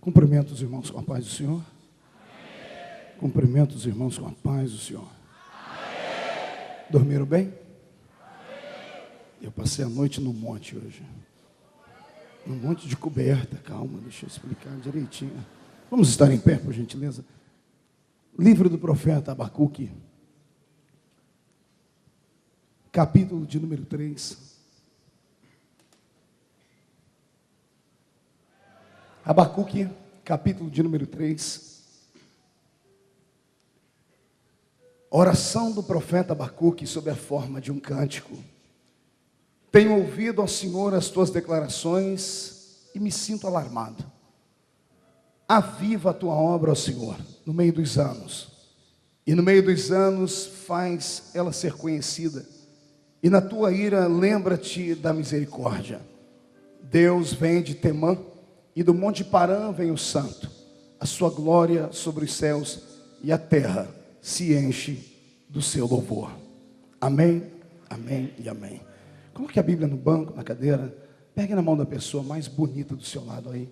Cumprimento os irmãos com a paz do Senhor. Amém. Cumprimento os irmãos com a paz do Senhor. Amém. Dormiram bem? Amém. Eu passei a noite no monte hoje. Um monte de coberta. Calma, deixa eu explicar direitinho. Vamos estar em pé, por gentileza. Livro do profeta Abacuque, capítulo de número 3. Abacuque, capítulo de número 3. Oração do profeta Abacuque sob a forma de um cântico. Tenho ouvido, ó Senhor, as tuas declarações e me sinto alarmado. Aviva a tua obra, ó Senhor, no meio dos anos. E no meio dos anos faz ela ser conhecida. E na tua ira lembra-te da misericórdia. Deus vem de Temã, e do monte Parã vem o santo. A sua glória sobre os céus, e a terra se enche do seu louvor. Amém, amém e amém. Coloque a Bíblia no banco, na cadeira. Pegue na mão da pessoa mais bonita do seu lado aí.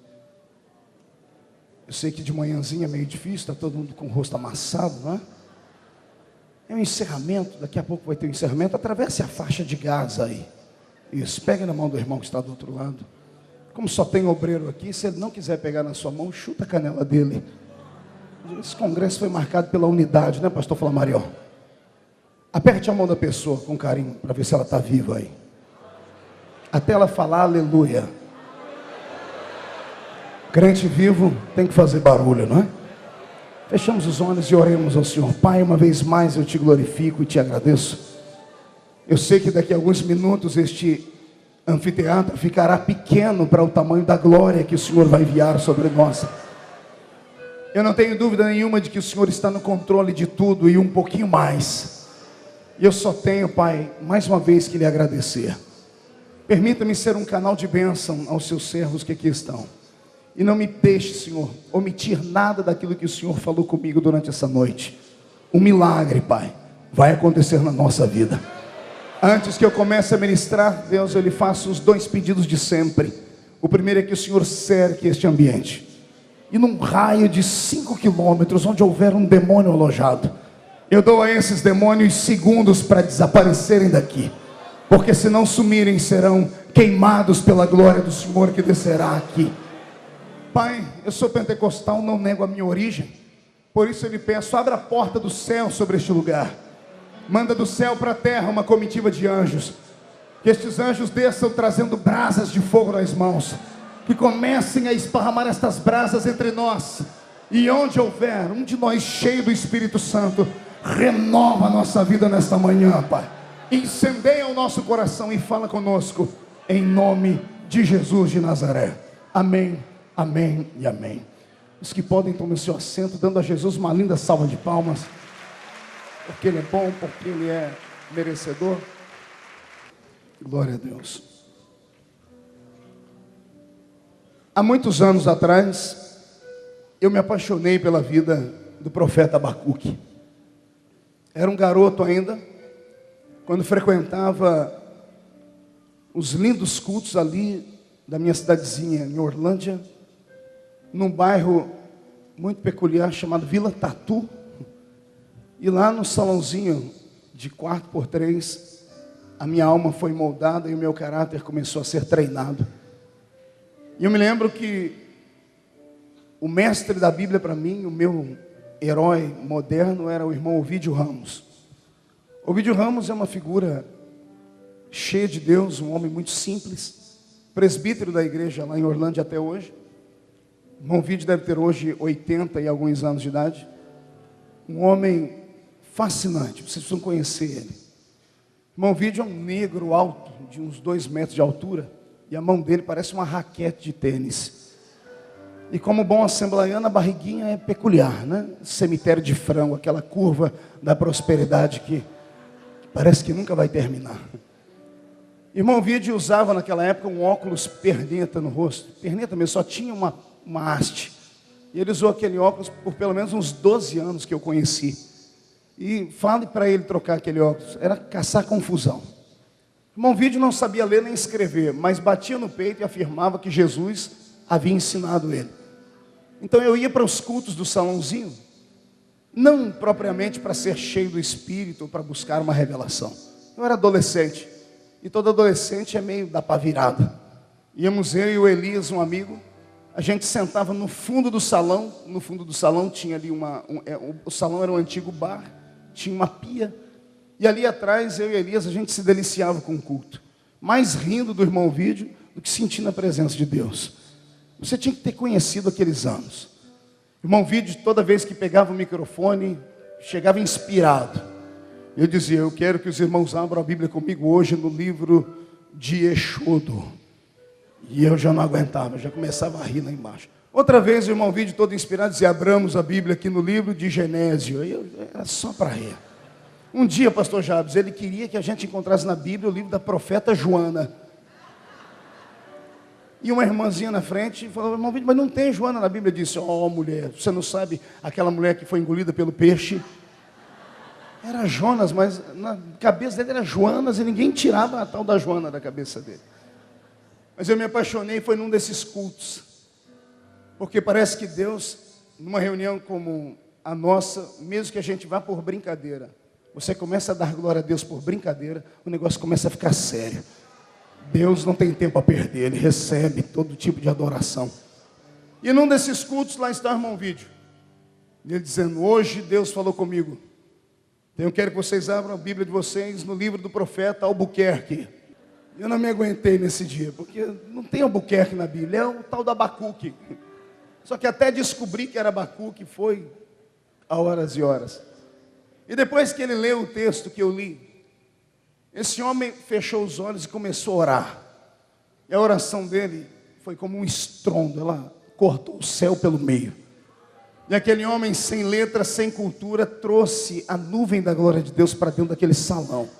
Eu sei que de manhãzinha é meio difícil, está todo mundo com o rosto amassado, não é? É um encerramento, daqui a pouco vai ter um encerramento. Atravesse a faixa de gás aí. Isso, pegue na mão do irmão que está do outro lado. Como só tem obreiro aqui, se ele não quiser pegar na sua mão, chuta a canela dele. Esse congresso foi marcado pela unidade, né, pastor Flamarion? Aperte a mão da pessoa com carinho, para ver se ela está viva aí. Até ela falar aleluia. Crente vivo tem que fazer barulho, não é? Fechamos os olhos e oremos ao Senhor. Pai, uma vez mais eu te glorifico e te agradeço. Eu sei que daqui a alguns minutos este anfiteatro ficará pequeno para o tamanho da glória que o Senhor vai enviar sobre nós. Eu não tenho dúvida nenhuma de que o Senhor está no controle de tudo e um pouquinho mais. E eu só tenho, Pai, mais uma vez que lhe agradecer. Permita-me ser um canal de bênção aos seus servos que aqui estão. E não me deixe, Senhor, omitir nada daquilo que o Senhor falou comigo durante essa noite. Um milagre, Pai, vai acontecer na nossa vida. Antes que eu comece a ministrar, Deus, eu lhe faço os 2 pedidos de sempre. O primeiro é que o Senhor cerque este ambiente. E num raio de 5 quilômetros, onde houver um demônio alojado, eu dou a esses demônios segundos para desaparecerem daqui. Porque se não sumirem, serão queimados pela glória do Senhor que descerá aqui. Pai, eu sou pentecostal, não nego a minha origem. Por isso eu lhe peço, abra a porta do céu sobre este lugar. Manda do céu para a terra uma comitiva de anjos. Que estes anjos desçam trazendo brasas de fogo nas mãos. Que comecem a esparramar estas brasas entre nós. E onde houver um de nós cheio do Espírito Santo, renova a nossa vida nesta manhã, Pai. Incendeia o nosso coração e fala conosco. Em nome de Jesus de Nazaré. Amém, amém e amém. Os que podem tomar seu assento, dando a Jesus uma linda salva de palmas. Porque Ele é bom, porque Ele é merecedor. Glória a Deus. Há muitos anos atrás, eu me apaixonei pela vida do profeta Abacuque. Era um garoto ainda, quando frequentava os lindos cultos ali da minha cidadezinha, em Orlândia, num bairro muito peculiar chamado Vila Tatu. E lá no salãozinho de 4x3, a minha alma foi moldada e o meu caráter começou a ser treinado. E eu me lembro que o mestre da Bíblia para mim, o meu herói moderno, era o irmão Ovídio Ramos. Ovídio Ramos é uma figura cheia de Deus, um homem muito simples, presbítero da igreja lá em Orlândia até hoje. O irmão Ovídio deve ter hoje 80 e alguns anos de idade. Um homem fascinante, vocês precisam conhecer ele. O irmão Ovídio é um negro alto, de uns 2 metros de altura, e a mão dele parece uma raquete de tênis. E como bom assembleiano, a barriguinha é peculiar, né? Cemitério de frango, aquela curva da prosperidade que parece que nunca vai terminar. O irmão Ovídio usava naquela época um óculos perneta no rosto. Perneta mesmo, só tinha uma haste. E ele usou aquele óculos por pelo menos uns 12 anos que eu conheci. E fale para ele trocar aquele óculos. Era caçar confusão. O irmão Ovídio não sabia ler nem escrever, mas batia no peito e afirmava que Jesus havia ensinado ele. Então eu ia para os cultos do salãozinho, não propriamente para ser cheio do Espírito ou para buscar uma revelação. Eu era adolescente, e todo adolescente é meio da pá virada. Íamos eu e o Elias, um amigo, a gente sentava no fundo do salão. No fundo do salão tinha ali o salão era um antigo bar, tinha uma pia, e ali atrás eu e Elias a gente se deliciava com o culto, mais rindo do irmão Vídeo do que sentindo a presença de Deus. Você tinha que ter conhecido aqueles anos. O irmão Vídeo, toda vez que pegava o microfone, chegava inspirado. Eu dizia: eu quero que os irmãos abram a Bíblia comigo hoje no livro de Êxodo. E eu já não aguentava, já começava a rir lá embaixo. Outra vez o irmão Vídeo, todo inspirado, dizia: abramos a Bíblia aqui no livro de Genésio. Era só para rir. Um dia, pastor Jabes, ele queria que a gente encontrasse na Bíblia o livro da profeta Joana. E uma irmãzinha na frente falou: irmão Vídeo, mas não tem Joana na Bíblia. Eu disse: ó, mulher, você não sabe aquela mulher que foi engolida pelo peixe? Era Jonas, mas na cabeça dele era Joanas, e ninguém tirava a tal da Joana da cabeça dele. Mas eu me apaixonei, foi num desses cultos, porque parece que Deus, numa reunião como a nossa, mesmo que a gente vá por brincadeira, você começa a dar glória a Deus por brincadeira, o negócio começa a ficar sério. Deus não tem tempo a perder, Ele recebe todo tipo de adoração. E num desses cultos, lá está o irmão Vídeo, ele dizendo: hoje Deus falou comigo, eu quero que vocês abram a Bíblia de vocês no livro do profeta Albuquerque. Eu não me aguentei nesse dia, porque não tem Albuquerque na Bíblia, é o tal do Abacuque. Só que até descobrir que era Abacuque foi a horas e horas. E depois que ele leu o texto que eu li, esse homem fechou os olhos e começou a orar. E a oração dele foi como um estrondo, ela cortou o céu pelo meio. E aquele homem sem letra, sem cultura, trouxe a nuvem da glória de Deus para dentro daquele salão.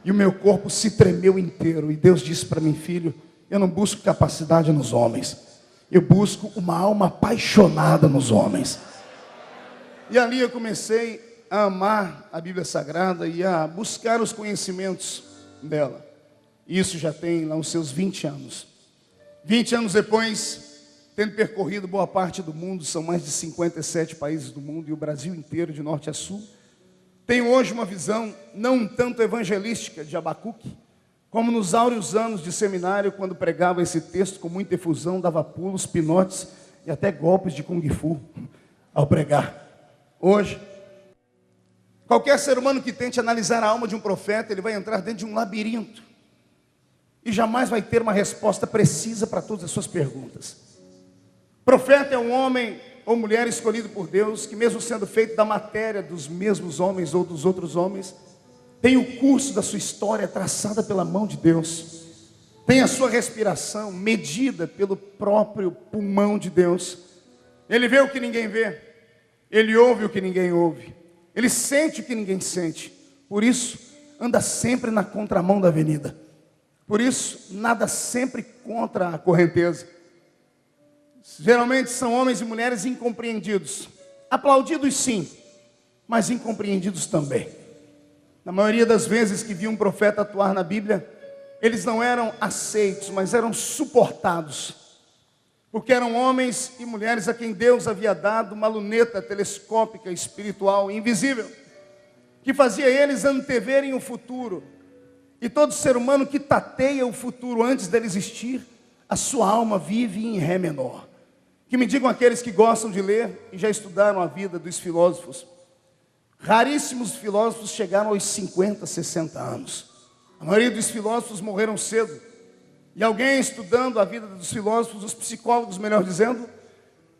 E o meu corpo se tremeu inteiro. E Deus disse para mim: filho, eu não busco capacidade nos homens, eu busco uma alma apaixonada nos homens. E ali eu comecei a amar a Bíblia Sagrada e a buscar os conhecimentos dela. Isso já tem lá os seus 20 anos. 20 anos depois, tendo percorrido boa parte do mundo, são mais de 57 países do mundo e o Brasil inteiro, de norte a sul, tenho hoje uma visão não tanto evangelística de Abacuque, como nos áureos anos de seminário, quando pregava esse texto com muita efusão, dava pulos, pinotes e até golpes de Kung Fu ao pregar. Hoje, qualquer ser humano que tente analisar a alma de um profeta, ele vai entrar dentro de um labirinto e jamais vai ter uma resposta precisa para todas as suas perguntas. Profeta é um homem ou mulher escolhido por Deus, que mesmo sendo feito da matéria dos mesmos homens ou dos outros homens, tem o curso da sua história traçada pela mão de Deus, tem a sua respiração medida pelo próprio pulmão de Deus. Ele vê o que ninguém vê, ele ouve o que ninguém ouve, ele sente o que ninguém sente. Por isso, anda sempre na contramão da avenida. Por isso, nada sempre contra a correnteza. Geralmente são homens e mulheres incompreendidos. Aplaudidos sim, mas incompreendidos também. Na maioria das vezes que viam um profeta atuar na Bíblia, eles não eram aceitos, mas eram suportados. Porque eram homens e mulheres a quem Deus havia dado uma luneta telescópica, espiritual, invisível, que fazia eles anteverem o futuro. E todo ser humano que tateia o futuro antes dele existir, a sua alma vive em ré menor. Que me digam aqueles que gostam de ler e já estudaram a vida dos filósofos. Raríssimos filósofos chegaram aos 50, 60 anos. A maioria dos filósofos morreram cedo. E alguém estudando a vida dos filósofos, os psicólogos, melhor dizendo,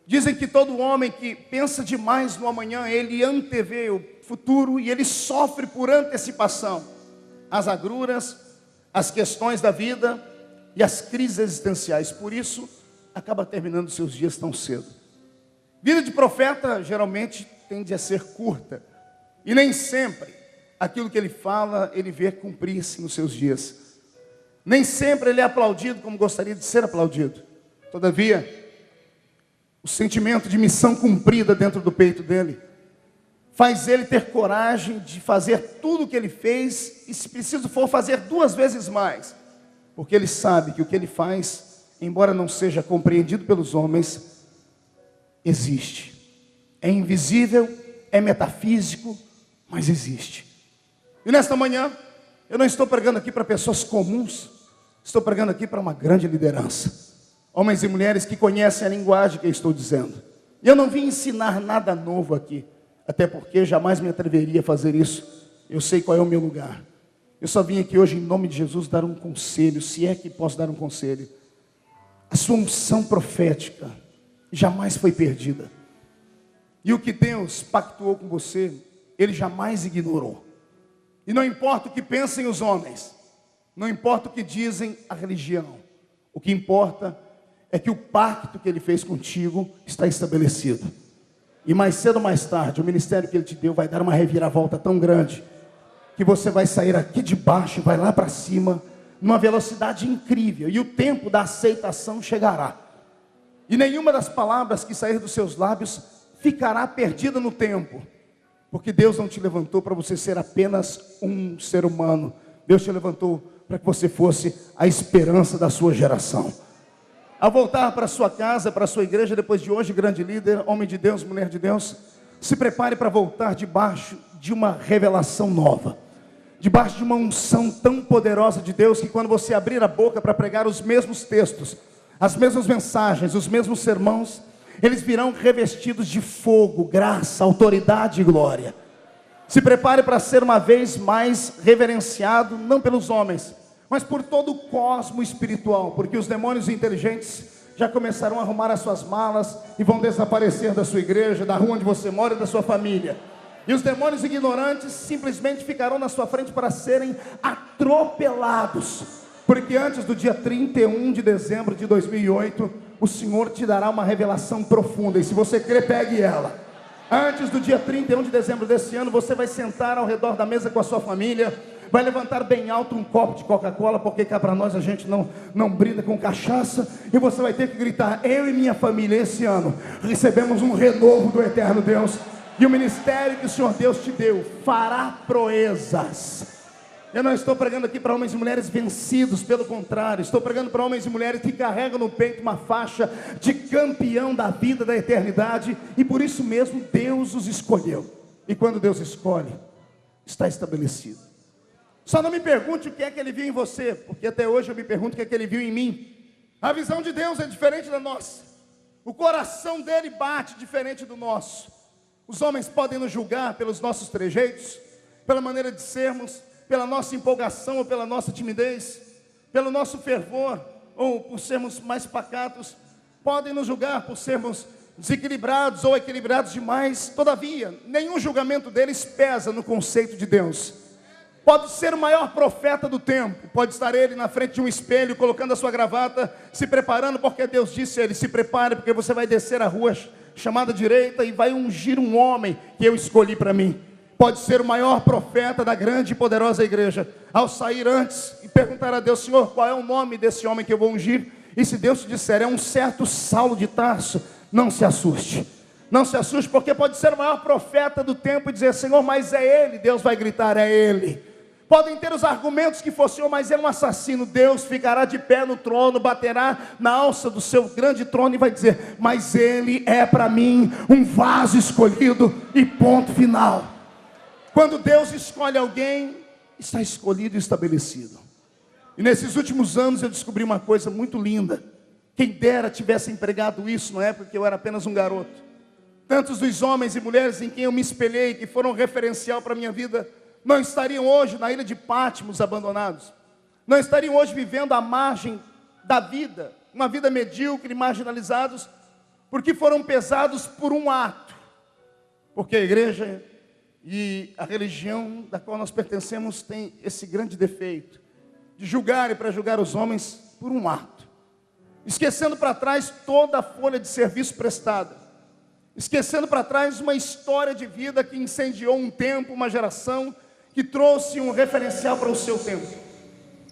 dizem que todo homem que pensa demais no amanhã, ele antevê o futuro e ele sofre por antecipação as agruras, as questões da vida e as crises existenciais. Por isso, acaba terminando seus dias tão cedo. Vida de profeta geralmente tende a ser curta. E nem sempre aquilo que ele fala, ele vê cumprir-se nos seus dias. Nem sempre ele é aplaudido como gostaria de ser aplaudido. Todavia, o sentimento de missão cumprida dentro do peito dele faz ele ter coragem de fazer tudo o que ele fez e, se preciso for, fazer 2 vezes mais. Porque ele sabe que o que ele faz, embora não seja compreendido pelos homens, existe. É invisível, é metafísico, mas existe. E nesta manhã, eu não estou pregando aqui para pessoas comuns, estou pregando aqui para uma grande liderança. Homens e mulheres que conhecem a linguagem que eu estou dizendo. E eu não vim ensinar nada novo aqui, até porque jamais me atreveria a fazer isso. Eu sei qual é o meu lugar. Eu só vim aqui hoje, em nome de Jesus, dar um conselho, se é que posso dar um conselho. A sua unção profética jamais foi perdida. E o que Deus pactuou com você, Ele jamais ignorou. E não importa o que pensem os homens, não importa o que dizem a religião, o que importa é que o pacto que Ele fez contigo está estabelecido. E mais cedo ou mais tarde, o ministério que Ele te deu vai dar uma reviravolta tão grande, que você vai sair aqui de baixo e vai lá para cima, numa velocidade incrível, e o tempo da aceitação chegará. E nenhuma das palavras que sair dos seus lábios ficará perdida no tempo, porque Deus não te levantou para você ser apenas um ser humano. Deus te levantou para que você fosse a esperança da sua geração. Ao voltar para a sua casa, para a sua igreja, depois de hoje, grande líder, homem de Deus, mulher de Deus, se prepare para voltar debaixo de uma revelação nova, debaixo de uma unção tão poderosa de Deus, que quando você abrir a boca para pregar os mesmos textos, as mesmas mensagens, os mesmos sermãos, eles virão revestidos de fogo, graça, autoridade e glória. Se prepare para ser uma vez mais reverenciado, não pelos homens, mas por todo o cosmo espiritual, porque os demônios inteligentes já começarão a arrumar as suas malas e vão desaparecer da sua igreja, da rua onde você mora e da sua família. E os demônios ignorantes simplesmente ficarão na sua frente para serem atropelados, porque antes do dia 31 de dezembro de 2008, o Senhor te dará uma revelação profunda, e se você crer, pegue ela. Antes do dia 31 de dezembro desse ano, você vai sentar ao redor da mesa com a sua família, vai levantar bem alto um copo de Coca-Cola, porque cá para nós a gente não brinda com cachaça, e você vai ter que gritar: eu e minha família esse ano recebemos um renovo do eterno Deus, e o ministério que o Senhor Deus te deu fará proezas. Eu não estou pregando aqui para homens e mulheres vencidos, pelo contrário, estou pregando para homens e mulheres que carregam no peito uma faixa de campeão da vida, da eternidade, e por isso mesmo Deus os escolheu. E quando Deus escolhe, está estabelecido. Só não me pergunte o que é que Ele viu em você, porque até hoje eu me pergunto o que é que Ele viu em mim. A visão de Deus é diferente da nossa, o coração dele bate diferente do nosso. Os homens podem nos julgar pelos nossos trejeitos, pela maneira de sermos, pela nossa empolgação ou pela nossa timidez, pelo nosso fervor ou por sermos mais pacatos. Podem nos julgar por sermos desequilibrados ou equilibrados demais. Todavia, nenhum julgamento deles pesa no conceito de Deus. Pode ser o maior profeta do tempo, pode estar ele na frente de um espelho, colocando a sua gravata, se preparando, porque Deus disse a ele: se prepare, porque você vai descer a rua chamada direita e vai ungir um homem que eu escolhi para mim. Pode ser o maior profeta da grande e poderosa igreja, ao sair antes e perguntar a Deus: Senhor, qual é o nome desse homem que eu vou ungir? E se Deus te disser: é um certo Saulo de Tarso, não se assuste. Não se assuste, porque pode ser o maior profeta do tempo e dizer: Senhor, mas é ele. Deus vai gritar: é ele. Podem ter os argumentos que for: Senhor, mas é um assassino. Deus ficará de pé no trono, baterá na alça do seu grande trono e vai dizer: mas ele é para mim um vaso escolhido, e ponto final. Quando Deus escolhe alguém, está escolhido e estabelecido. E nesses últimos anos eu descobri uma coisa muito linda. Quem dera tivesse empregado isso na época que eu era apenas um garoto. Tantos dos homens e mulheres em quem eu me espelhei, que foram referencial para a minha vida, não estariam hoje na ilha de Patmos abandonados. Não estariam hoje vivendo à margem da vida, uma vida medíocre, marginalizados, porque foram pesados por um ato. Porque a igreja e a religião da qual nós pertencemos tem esse grande defeito de julgar e pré-julgar os homens por um ato, esquecendo para trás toda a folha de serviço prestada, esquecendo para trás uma história de vida que incendiou um tempo, uma geração, que trouxe um referencial para o seu tempo.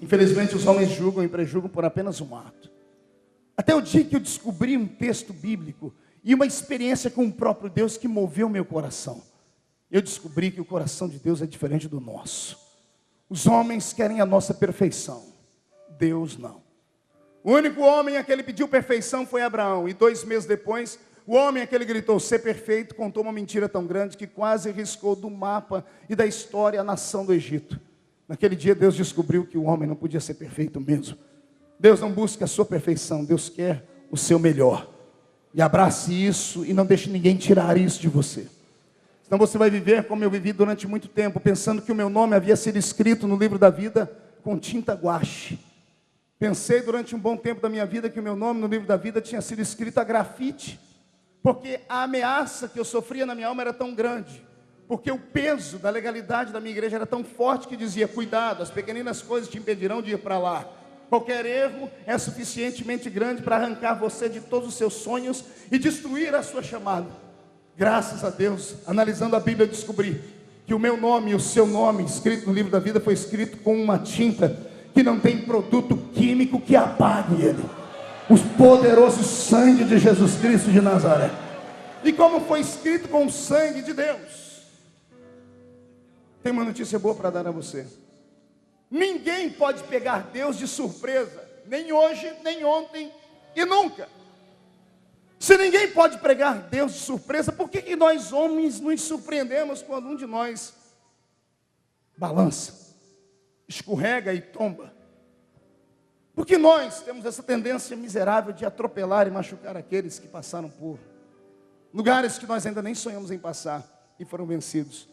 Infelizmente os homens julgam e prejulgam por apenas um ato. Até o dia que eu descobri um texto bíblico e uma experiência com o próprio Deus que moveu meu coração. Eu descobri que o coração de Deus é diferente do nosso. Os homens querem a nossa perfeição, Deus não. O único homem a que ele pediu perfeição foi Abraão, e 2 meses depois, O homem que ele gritou, ser perfeito, contou uma mentira tão grande que quase riscou do mapa e da história a nação do Egito. Naquele dia Deus descobriu que o homem não podia ser perfeito mesmo. Deus não busca a sua perfeição, Deus quer o seu melhor. E abrace isso e não deixe ninguém tirar isso de você. Senão você vai viver como eu vivi durante muito tempo, pensando que o meu nome havia sido escrito no livro da vida com tinta guache. Pensei durante um bom tempo da minha vida que o meu nome no livro da vida tinha sido escrito a grafite, porque a ameaça que eu sofria na minha alma era tão grande, porque o peso da legalidade da minha igreja era tão forte que dizia, cuidado, as pequeninas coisas te impedirão de ir para lá. Qualquer erro é suficientemente grande para arrancar você de todos os seus sonhos e destruir a sua chamada. Graças a Deus, analisando a Bíblia, eu descobri que o meu nome e o seu nome, escrito no livro da vida, foi escrito com uma tinta que não tem produto químico que apague ele. O poderoso sangue de Jesus Cristo de Nazaré. E como foi escrito com o sangue de Deus, tem uma notícia boa para dar a você. Ninguém pode pegar Deus de surpresa, nem hoje, nem ontem e nunca. Se ninguém pode pegar Deus de surpresa, por que nós homens nos surpreendemos quando um de nós balança, escorrega e tomba? Porque nós temos essa tendência miserável de atropelar e machucar aqueles que passaram por lugares que nós ainda nem sonhamos em passar e foram vencidos.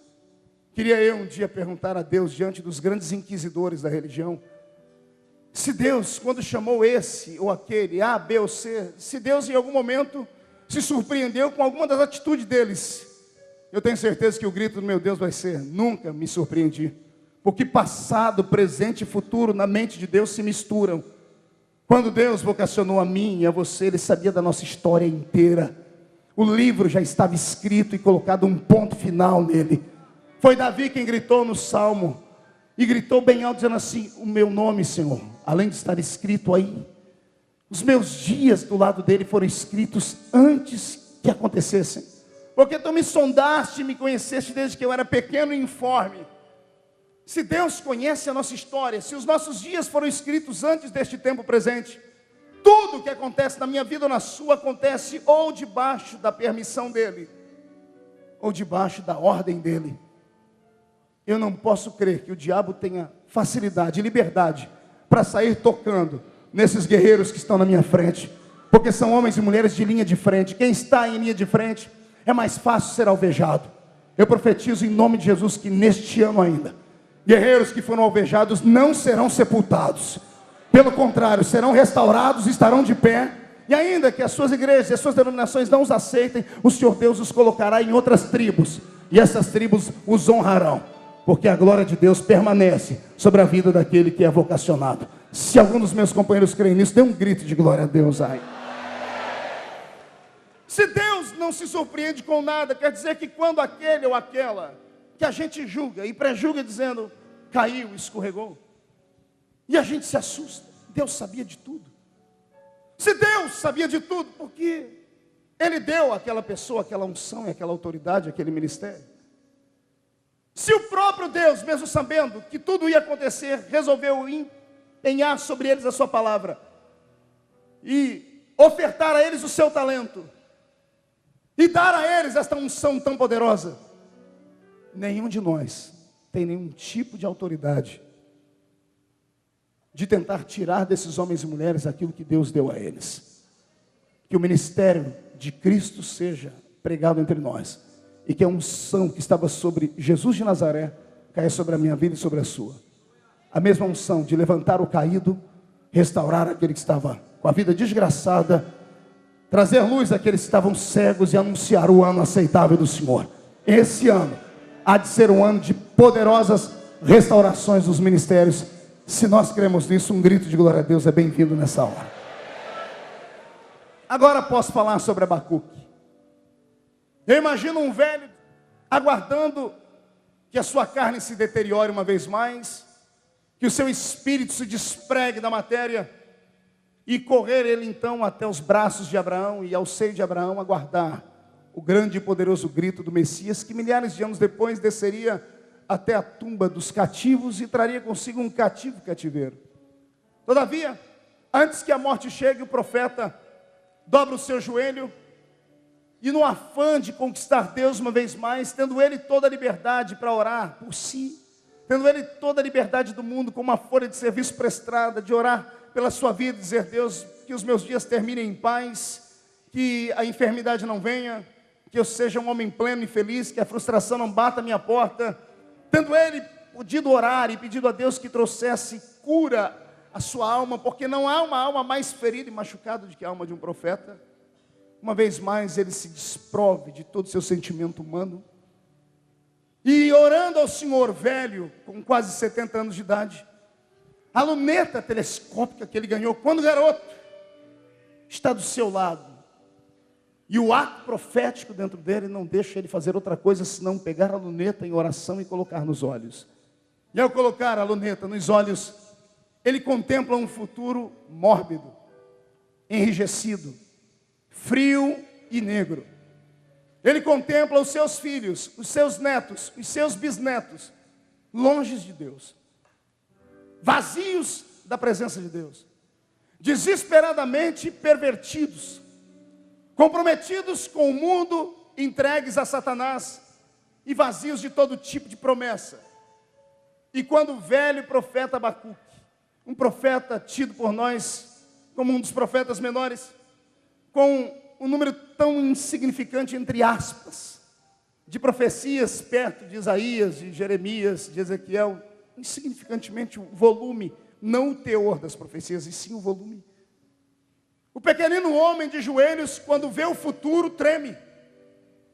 Queria eu um dia perguntar a Deus, diante dos grandes inquisidores da religião, se Deus, quando chamou esse ou aquele, A, B ou C, se Deus em algum momento se surpreendeu com alguma das atitudes deles. Eu tenho certeza que o grito do meu Deus vai ser, nunca me surpreendi. Porque passado, presente e futuro na mente de Deus se misturam. Quando Deus vocacionou a mim e a você, Ele sabia da nossa história inteira. O livro já estava escrito e colocado um ponto final nele. Foi Davi quem gritou no Salmo, e gritou bem alto, dizendo assim, o meu nome, Senhor, além de estar escrito aí, os meus dias do lado dele foram escritos antes que acontecessem. Porque tu me sondaste e me conheceste desde que eu era pequeno e informe. Se Deus conhece a nossa história, se os nossos dias foram escritos antes deste tempo presente, tudo que acontece na minha vida ou na sua, acontece ou debaixo da permissão dele, ou debaixo da ordem dele. Eu não posso crer que o diabo tenha facilidade e liberdade para sair tocando nesses guerreiros que estão na minha frente, porque são homens e mulheres de linha de frente. Quem está em linha de frente é mais fácil ser alvejado. Eu profetizo em nome de Jesus que neste ano ainda, guerreiros que foram alvejados não serão sepultados, pelo contrário, serão restaurados, estarão de pé. E ainda que as suas igrejas e as suas denominações não os aceitem, o Senhor Deus os colocará em outras tribos, e essas tribos os honrarão, porque a glória de Deus permanece sobre a vida daquele que é vocacionado. Se algum dos meus companheiros creem nisso, dê um grito de glória a Deus aí. Se Deus não se surpreende com nada, quer dizer que quando aquele ou aquela que a gente julga e prejulga dizendo, caiu, escorregou, e a gente se assusta, Deus sabia de tudo. Se Deus sabia de tudo, por que Ele deu àquela pessoa aquela unção e aquela autoridade, aquele ministério? Se o próprio Deus, mesmo sabendo que tudo ia acontecer, resolveu empenhar sobre eles a sua palavra e ofertar a eles o seu talento e dar a eles esta unção tão poderosa, nenhum de nós tem nenhum tipo de autoridade de tentar tirar desses homens e mulheres aquilo que Deus deu a eles. Que o ministério de Cristo seja pregado entre nós, e que a unção que estava sobre Jesus de Nazaré caia sobre a minha vida e sobre a sua. A mesma unção de levantar o caído, restaurar aquele que estava com a vida desgraçada, trazer luz àqueles que estavam cegos e anunciar o ano aceitável do Senhor. Esse ano há de ser um ano de poderosas restaurações dos ministérios. Se nós cremos nisso, um grito de glória a Deus é bem-vindo nessa hora. Agora posso falar sobre Abacuque. Eu imagino um velho aguardando que a sua carne se deteriore uma vez mais, que o seu espírito se despregue da matéria, e correr ele então até os braços de Abraão e ao seio de Abraão, aguardar o grande e poderoso grito do Messias, que milhares de anos depois desceria até a tumba dos cativos e traria consigo um cativo cativeiro. Todavia, antes que a morte chegue, o profeta dobra o seu joelho e no afã de conquistar Deus uma vez mais, tendo ele toda a liberdade para orar por si, tendo ele toda a liberdade do mundo, com uma folha de serviço prestada, de orar pela sua vida, dizer: Deus, que os meus dias terminem em paz, que a enfermidade não venha, que eu seja um homem pleno e feliz, que a frustração não bata a minha porta, tendo ele podido orar e pedido a Deus que trouxesse cura à sua alma, porque não há uma alma mais ferida e machucada do que a alma de um profeta. Uma vez mais ele se desprove de todo o seu sentimento humano, e orando ao Senhor, velho, com quase 70 anos de idade, a luneta telescópica que ele ganhou quando garoto está do seu lado, e o ato profético dentro dele não deixa ele fazer outra coisa senão pegar a luneta em oração e colocar nos olhos. E ao colocar a luneta nos olhos, ele contempla um futuro mórbido, enrijecido, frio e negro. Ele contempla os seus filhos, os seus netos, os seus bisnetos, longe de Deus, vazios da presença de Deus, desesperadamente pervertidos, comprometidos com o mundo, entregues a Satanás e vazios de todo tipo de promessa. E quando o velho profeta Abacuque, um profeta tido por nós como um dos profetas menores, com um número tão insignificante, entre aspas, de profecias perto de Isaías, de Jeremias, de Ezequiel, insignificantemente o volume, não o teor das profecias, e sim o volume. O pequenino homem de joelhos, quando vê o futuro, treme.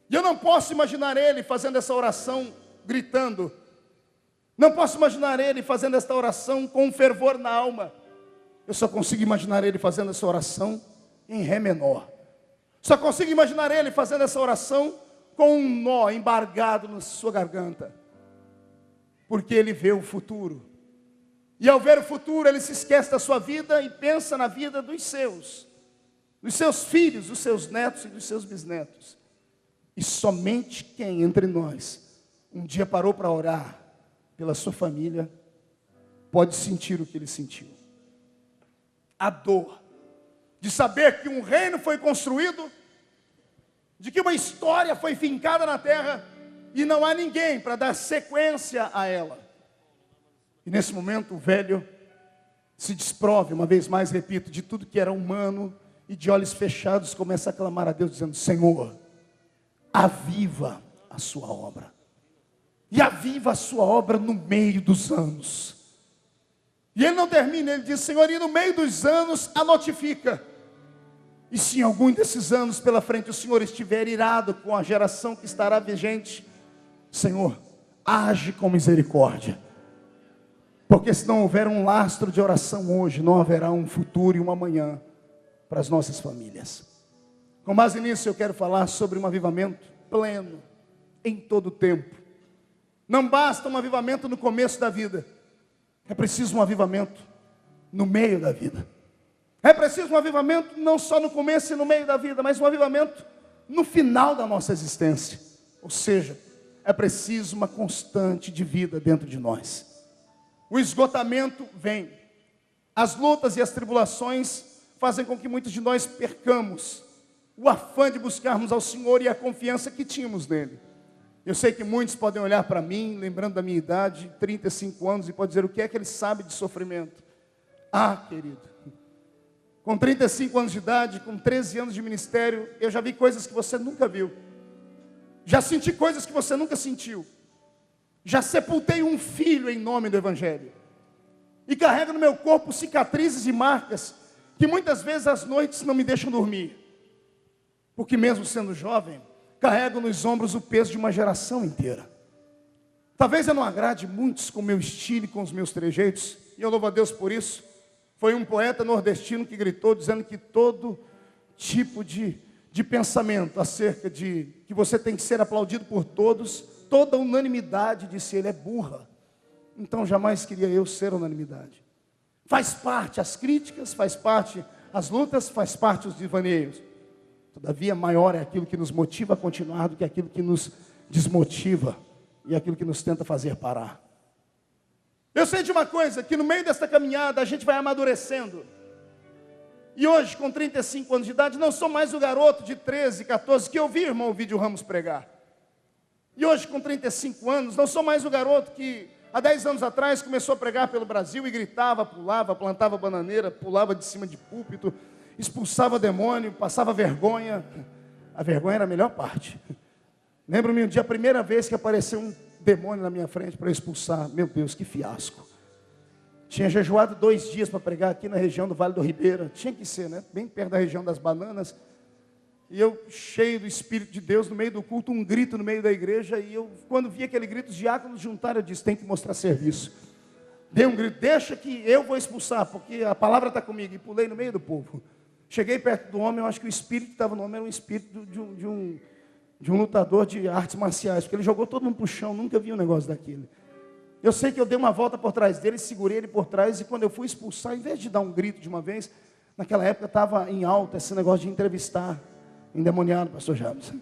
E eu não posso imaginar ele fazendo essa oração gritando. Não posso imaginar ele fazendo esta oração com um fervor na alma. Eu só consigo imaginar ele fazendo essa oração em ré menor. Só consigo imaginar ele fazendo essa oração com um nó embargado na sua garganta. Porque ele vê o futuro. E ao ver o futuro, ele se esquece da sua vida e pensa na vida dos seus filhos, dos seus netos e dos seus bisnetos. E somente quem entre nós um dia parou para orar pela sua família pode sentir o que ele sentiu. A dor de saber que um reino foi construído, de que uma história foi fincada na terra e não há ninguém para dar sequência a ela. E nesse momento o velho se desprove, uma vez mais repito, de tudo que era humano e de olhos fechados começa a clamar a Deus dizendo: Senhor, aviva a sua obra. E aviva a sua obra no meio dos anos. E ele não termina, ele diz: Senhor, e no meio dos anos a notifica. E se em algum desses anos pela frente o Senhor estiver irado com a geração que estará vigente, Senhor, age com misericórdia. Porque se não houver um lastro de oração hoje, não haverá um futuro e uma manhã para as nossas famílias. Com base nisso eu quero falar sobre um avivamento pleno, em todo o tempo. Não basta um avivamento no começo da vida, é preciso um avivamento no meio da vida. É preciso um avivamento não só no começo e no meio da vida, mas um avivamento no final da nossa existência. Ou seja, é preciso uma constante de vida dentro de nós. O esgotamento vem. As lutas e as tribulações fazem com que muitos de nós percamos o afã de buscarmos ao Senhor e a confiança que tínhamos nele. Eu sei que muitos podem olhar para mim, lembrando da minha idade, 35 anos, e podem dizer: o que é que ele sabe de sofrimento? Ah, querido, com 35 anos de idade, com 13 anos de ministério, eu já vi coisas que você nunca viu. Já senti coisas que você nunca sentiu. Já sepultei um filho em nome do Evangelho. E carrego no meu corpo cicatrizes e marcas que muitas vezes às noites não me deixam dormir. Porque mesmo sendo jovem, carrego nos ombros o peso de uma geração inteira. Talvez eu não agrade muitos com o meu estilo e com os meus trejeitos, e eu louvo a Deus por isso. Foi um poeta nordestino que gritou dizendo que todo tipo de pensamento acerca de que você tem que ser aplaudido por todos, toda unanimidade, disse ele, é burra. Então jamais queria eu ser unanimidade. Faz parte as críticas, faz parte as lutas, faz parte os devaneios. Todavia maior é aquilo que nos motiva a continuar do que aquilo que nos desmotiva e aquilo que nos tenta fazer parar. Eu sei de uma coisa, que no meio dessa caminhada a gente vai amadurecendo. E hoje, com 35 anos de idade, não sou mais o garoto de 13, 14 que eu vi o irmão Ovidio Ramos pregar. E hoje, com 35 anos, não sou mais o garoto que há 10 anos atrás começou a pregar pelo Brasil e gritava, pulava, plantava bananeira, pulava de cima de púlpito, expulsava demônio, passava vergonha. A vergonha era a melhor parte. Lembro-me um dia, a primeira vez que apareceu um demônio na minha frente para expulsar. Meu Deus, que fiasco. Tinha jejuado 2 dias para pregar aqui na região do Vale do Ribeira. Tinha que ser, né? Bem perto da região das bananas. E eu, cheio do Espírito de Deus, no meio do culto, um grito no meio da igreja. E eu, quando vi aquele grito, os diáconos juntaram, eu disse, tem que mostrar serviço. Dei um grito, deixa que eu vou expulsar, porque a palavra está comigo. E pulei no meio do povo. Cheguei perto do homem, eu acho que o espírito que estava no homem era um espírito de um lutador de artes marciais. Porque ele jogou todo mundo para o chão, nunca vi um negócio daquele. Eu sei que eu dei uma volta por trás dele, segurei ele por trás, e quando eu fui expulsar, em vez de dar um grito de uma vez, naquela época estava em alta esse negócio de entrevistar endemoniado, pastor James.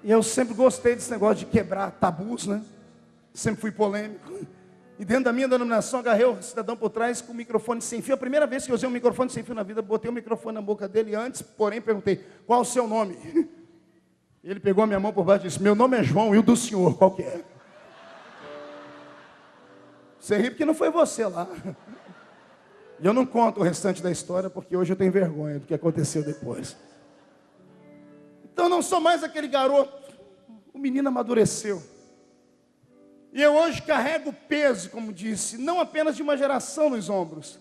E eu sempre gostei desse negócio de quebrar tabus, né? Sempre fui polêmico. E dentro da minha denominação, agarrei o cidadão por trás com o microfone sem fio. A primeira vez que eu usei um microfone sem fio na vida, botei o microfone na boca dele antes, porém perguntei, qual o seu nome? Ele pegou a minha mão por baixo e disse, meu nome é João, e o do senhor, qual que é? Você ri porque não foi você lá. E eu não conto o restante da história, porque hoje eu tenho vergonha do que aconteceu depois. Então não sou mais aquele garoto. O menino amadureceu. E eu hoje carrego o peso, como disse, não apenas de uma geração nos ombros.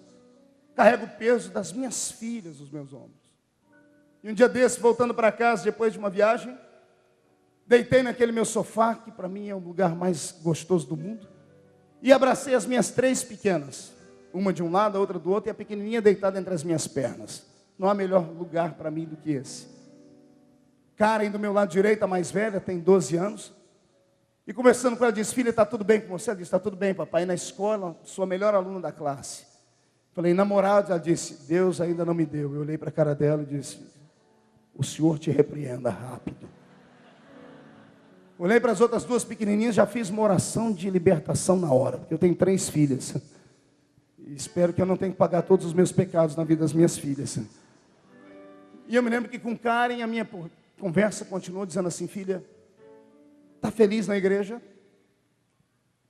Carrego o peso das minhas filhas nos meus ombros. E um dia desse, voltando para casa, depois de uma viagem, deitei naquele meu sofá, que para mim é o lugar mais gostoso do mundo, e abracei as minhas 3 pequenas. Uma de um lado, a outra do outro, e a pequenininha deitada entre as minhas pernas. Não há melhor lugar para mim do que esse. Karen, do meu lado direito, a mais velha, tem 12 anos. E conversando com ela, disse, filha, está tudo bem com você? Ela disse, está tudo bem, papai. E na escola, sou a melhor aluna da classe. Falei, namorado? Ela disse, Deus ainda não me deu. Eu olhei para a cara dela e disse, o Senhor te repreenda rápido. Olhei para as outras 2 pequenininhas, já fiz uma oração de libertação na hora, porque eu tenho 3 filhas. E espero que eu não tenha que pagar todos os meus pecados na vida das minhas filhas. E eu me lembro que com Karen, a minha conversa continuou dizendo assim, filha, está feliz na igreja?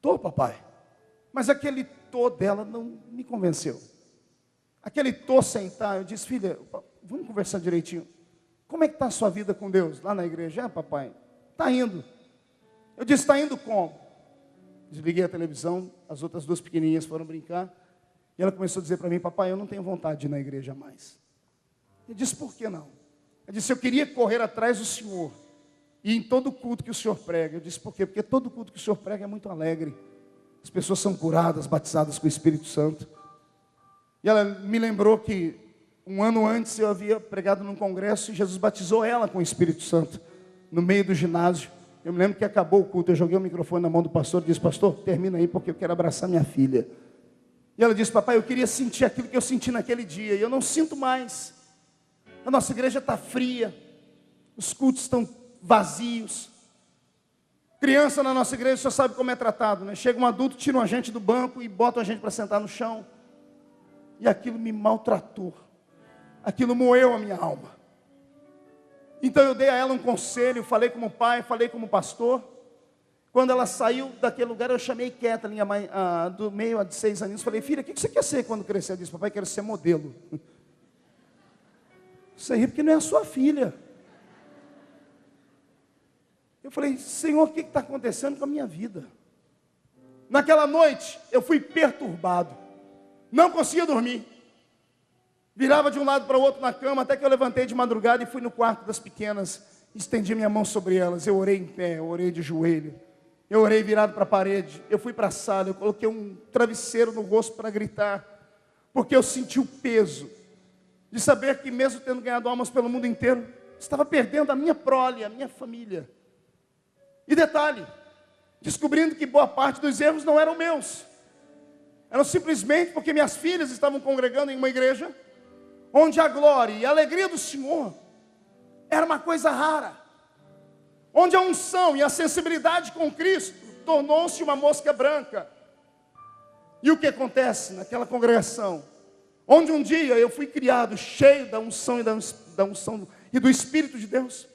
Tô, papai. Mas aquele tô dela não me convenceu. Aquele tô sentar, eu disse, filha, vamos conversar direitinho. Como é que está a sua vida com Deus lá na igreja? Papai, está indo. Eu disse, está indo como? Desliguei a televisão, as outras 2 pequenininhas foram brincar. E ela começou a dizer para mim, papai, eu não tenho vontade de ir na igreja mais. Eu disse, por que não? Eu disse, eu queria correr atrás do Senhor. E em todo culto que o Senhor prega. Eu disse, por quê? Porque todo culto que o Senhor prega é muito alegre. As pessoas são curadas, batizadas com o Espírito Santo. E ela me lembrou que um ano antes eu havia pregado num congresso e Jesus batizou ela com o Espírito Santo, no meio do ginásio. Eu me lembro que acabou o culto, eu joguei o microfone na mão do pastor e disse, pastor, termina aí porque eu quero abraçar minha filha. E ela disse, papai, eu queria sentir aquilo que eu senti naquele dia, e eu não sinto mais. A nossa igreja está fria, os cultos estão vazios. Criança na nossa igreja, você sabe como é tratado, né? Chega um adulto, tira a gente do banco e bota a gente para sentar no chão. E aquilo me maltratou. Aquilo moeu a minha alma. Então eu dei a ela um conselho, falei como pai, falei como pastor. Quando ela saiu daquele lugar, eu chamei Kathleen, a mãe, do meio, a de 6 aninhos, falei, filha, o que você quer ser quando crescer? Ela disse, papai, quero ser modelo. Você ri porque não é a sua filha. Eu falei, Senhor, o que está acontecendo com a minha vida? Naquela noite, eu fui perturbado. Não conseguia dormir. Virava de um lado para o outro na cama, até que eu levantei de madrugada e fui no quarto das pequenas. Estendi minha mão sobre elas. Eu orei em pé, eu orei de joelho. Eu orei virado para a parede. Eu fui para a sala, eu coloquei um travesseiro no rosto para gritar. Porque eu senti o peso de saber que mesmo tendo ganhado almas pelo mundo inteiro, estava perdendo a minha prole, a minha família. E detalhe, descobrindo que boa parte dos erros não eram meus. Eram simplesmente porque minhas filhas estavam congregando em uma igreja onde a glória e a alegria do Senhor era uma coisa rara. Onde a unção e a sensibilidade com Cristo tornou-se uma mosca branca. E o que acontece naquela congregação, onde um dia eu fui criado cheio da unção e do Espírito de Deus,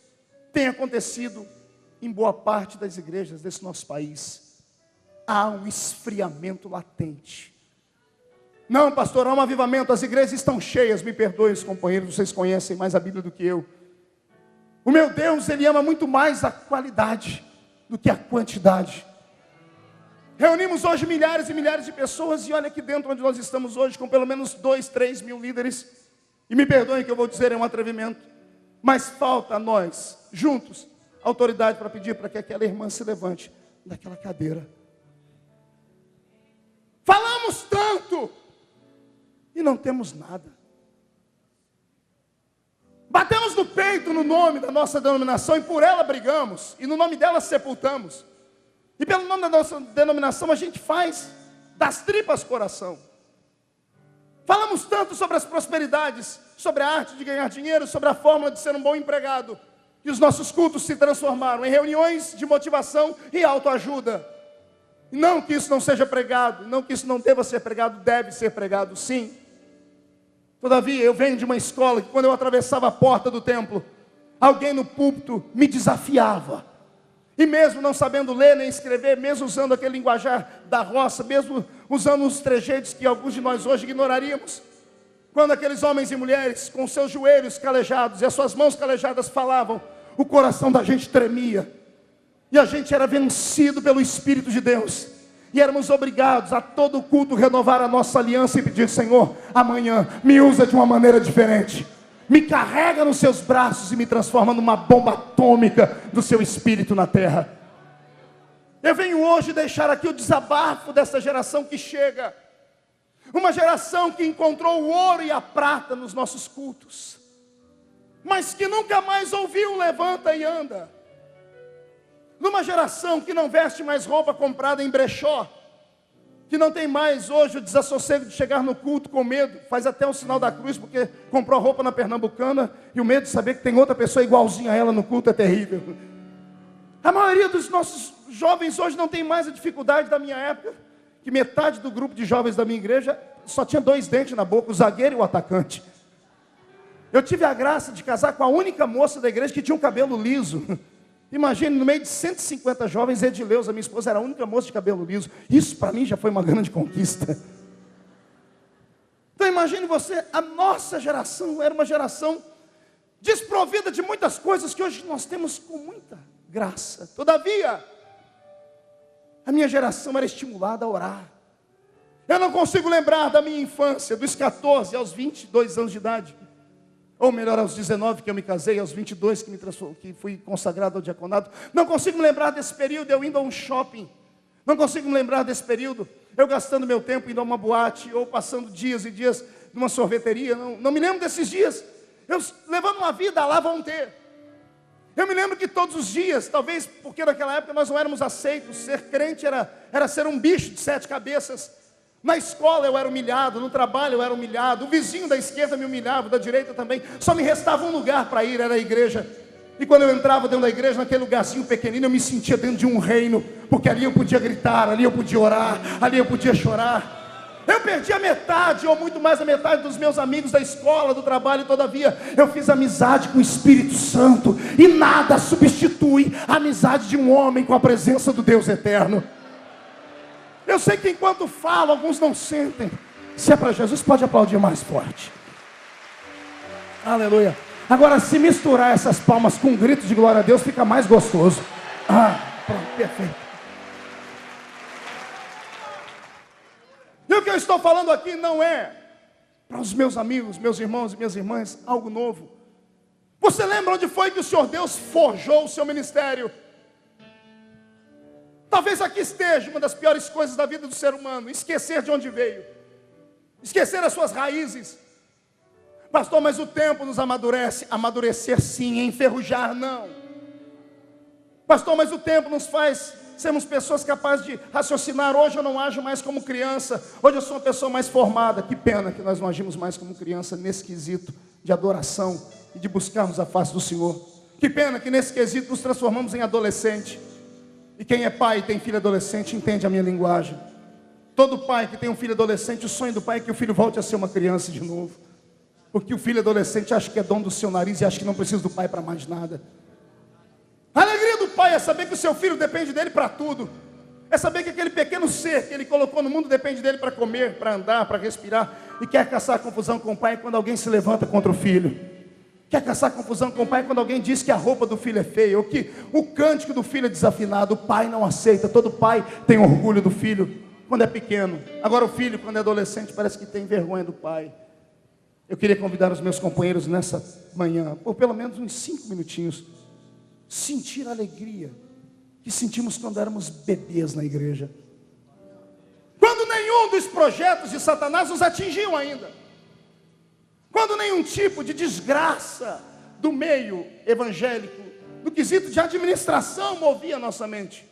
tem acontecido em boa parte das igrejas desse nosso país. Há um esfriamento latente. Não, pastor, há um avivamento, as igrejas estão cheias. Me perdoem, os companheiros, vocês conhecem mais a Bíblia do que eu. O meu Deus, Ele ama muito mais a qualidade do que a quantidade. Reunimos hoje milhares e milhares de pessoas, e olha aqui dentro onde nós estamos hoje, com pelo menos 2, 3 mil líderes. E me perdoem que eu vou dizer, é um atrevimento, mas falta a nós, juntos, autoridade para pedir para que aquela irmã se levante daquela cadeira. Falamos tanto e não temos nada. Batemos no peito no nome da nossa denominação e por ela brigamos, e no nome dela sepultamos. E pelo nome da nossa denominação a gente faz das tripas coração. Falamos tanto sobre as prosperidades, sobre a arte de ganhar dinheiro, sobre a fórmula de ser um bom empregado, que os nossos cultos se transformaram em reuniões de motivação e autoajuda. E não que isso não seja pregado, não que isso não deva ser pregado, deve ser pregado sim. Todavia, eu venho de uma escola que quando eu atravessava a porta do templo, alguém no púlpito me desafiava. E mesmo não sabendo ler nem escrever, mesmo usando aquele linguajar da roça, mesmo usando os trejeitos que alguns de nós hoje ignoraríamos, quando aqueles homens e mulheres com seus joelhos calejados e as suas mãos calejadas falavam, o coração da gente tremia. E a gente era vencido pelo Espírito de Deus. E éramos obrigados a todo culto renovar a nossa aliança e pedir, Senhor, amanhã me usa de uma maneira diferente. Me carrega nos seus braços e me transforma numa bomba atômica do seu Espírito na terra. Eu venho hoje deixar aqui o desabafo dessa geração que chega. Uma geração que encontrou o ouro e a prata nos nossos cultos, mas que nunca mais ouviu o levanta e anda. Numa geração que não veste mais roupa comprada em brechó, que não tem mais hoje o desassossego de chegar no culto com medo, faz até o sinal da cruz porque comprou roupa na Pernambucana, e o medo de saber que tem outra pessoa igualzinha a ela no culto é terrível. A maioria dos nossos jovens hoje não tem mais a dificuldade da minha época, que metade do grupo de jovens da minha igreja só tinha 2 dentes na boca, o zagueiro e o atacante. Eu tive a graça de casar com a única moça da igreja que tinha um cabelo liso. Imagine, no meio de 150 jovens, Edileuza, minha esposa, era a única moça de cabelo liso. Isso para mim já foi uma grande conquista. Então imagine você, a nossa geração era uma geração desprovida de muitas coisas que hoje nós temos com muita graça. Todavia, a minha geração era estimulada a orar. Eu não consigo lembrar da minha infância, dos 14 aos 22 anos de idade. Ou melhor, aos 19 que eu me casei, aos 22 que fui consagrado ao diaconato. Não consigo me lembrar desse período eu indo a um shopping. Não consigo me lembrar desse período eu gastando meu tempo indo a uma boate, ou passando dias e dias numa sorveteria. Não me lembro desses dias. Eu levando uma vida, lá vão ter. Eu me lembro que todos os dias, talvez porque naquela época nós não éramos aceitos, ser crente era ser um bicho de 7 cabeças. Na escola eu era humilhado, no trabalho eu era humilhado, o vizinho da esquerda me humilhava, da direita também. Só me restava um lugar para ir, era a igreja. E quando eu entrava dentro da igreja, naquele lugarzinho pequenino, eu me sentia dentro de um reino, porque ali eu podia gritar, ali eu podia orar, ali eu podia chorar. Eu perdi a metade, ou muito mais a metade dos meus amigos da escola, do trabalho, todavia eu fiz amizade com o Espírito Santo, e nada substitui a amizade de um homem com a presença do Deus eterno. Eu sei que enquanto falo, alguns não sentem. Se é para Jesus, pode aplaudir mais forte. Aleluia. Agora, se misturar essas palmas com um grito de glória a Deus, fica mais gostoso. Pronto, perfeito. E o que eu estou falando aqui não é para os meus amigos, meus irmãos e minhas irmãs, algo novo. Você lembra onde foi que o Senhor Deus forjou o seu ministério? Talvez aqui esteja uma das piores coisas da vida do ser humano: esquecer de onde veio, esquecer as suas raízes. Pastor, mas o tempo nos amadurece. Amadurecer sim, enferrujar não. Pastor, mas o tempo nos faz sermos pessoas capazes de raciocinar. Hoje eu não ajo mais como criança, hoje eu sou uma pessoa mais formada. Que pena que nós não agimos mais como criança nesse quesito de adoração e de buscarmos a face do Senhor. Que pena que nesse quesito nos transformamos em adolescente. E quem é pai e tem filho adolescente entende a minha linguagem. Todo pai que tem um filho adolescente, o sonho do pai é que o filho volte a ser uma criança de novo. Porque o filho adolescente acha que é dono do seu nariz e acha que não precisa do pai para mais nada. A alegria do pai é saber que o seu filho depende dele para tudo. É saber que aquele pequeno ser que ele colocou no mundo depende dele para comer, para andar, para respirar. E quer caçar confusão com o pai quando alguém se levanta contra o filho. Quer caçar confusão com o pai quando alguém diz que a roupa do filho é feia, ou que o cântico do filho é desafinado. O pai não aceita. Todo pai tem orgulho do filho quando é pequeno. Agora o filho, quando é adolescente, parece que tem vergonha do pai. Eu queria convidar os meus companheiros nessa manhã, por pelo menos uns 5 minutinhos, sentir a alegria que sentimos quando éramos bebês na igreja. Quando nenhum dos projetos de Satanás nos atingiam ainda. Quando nenhum tipo de desgraça do meio evangélico, do quesito de administração, movia a nossa mente.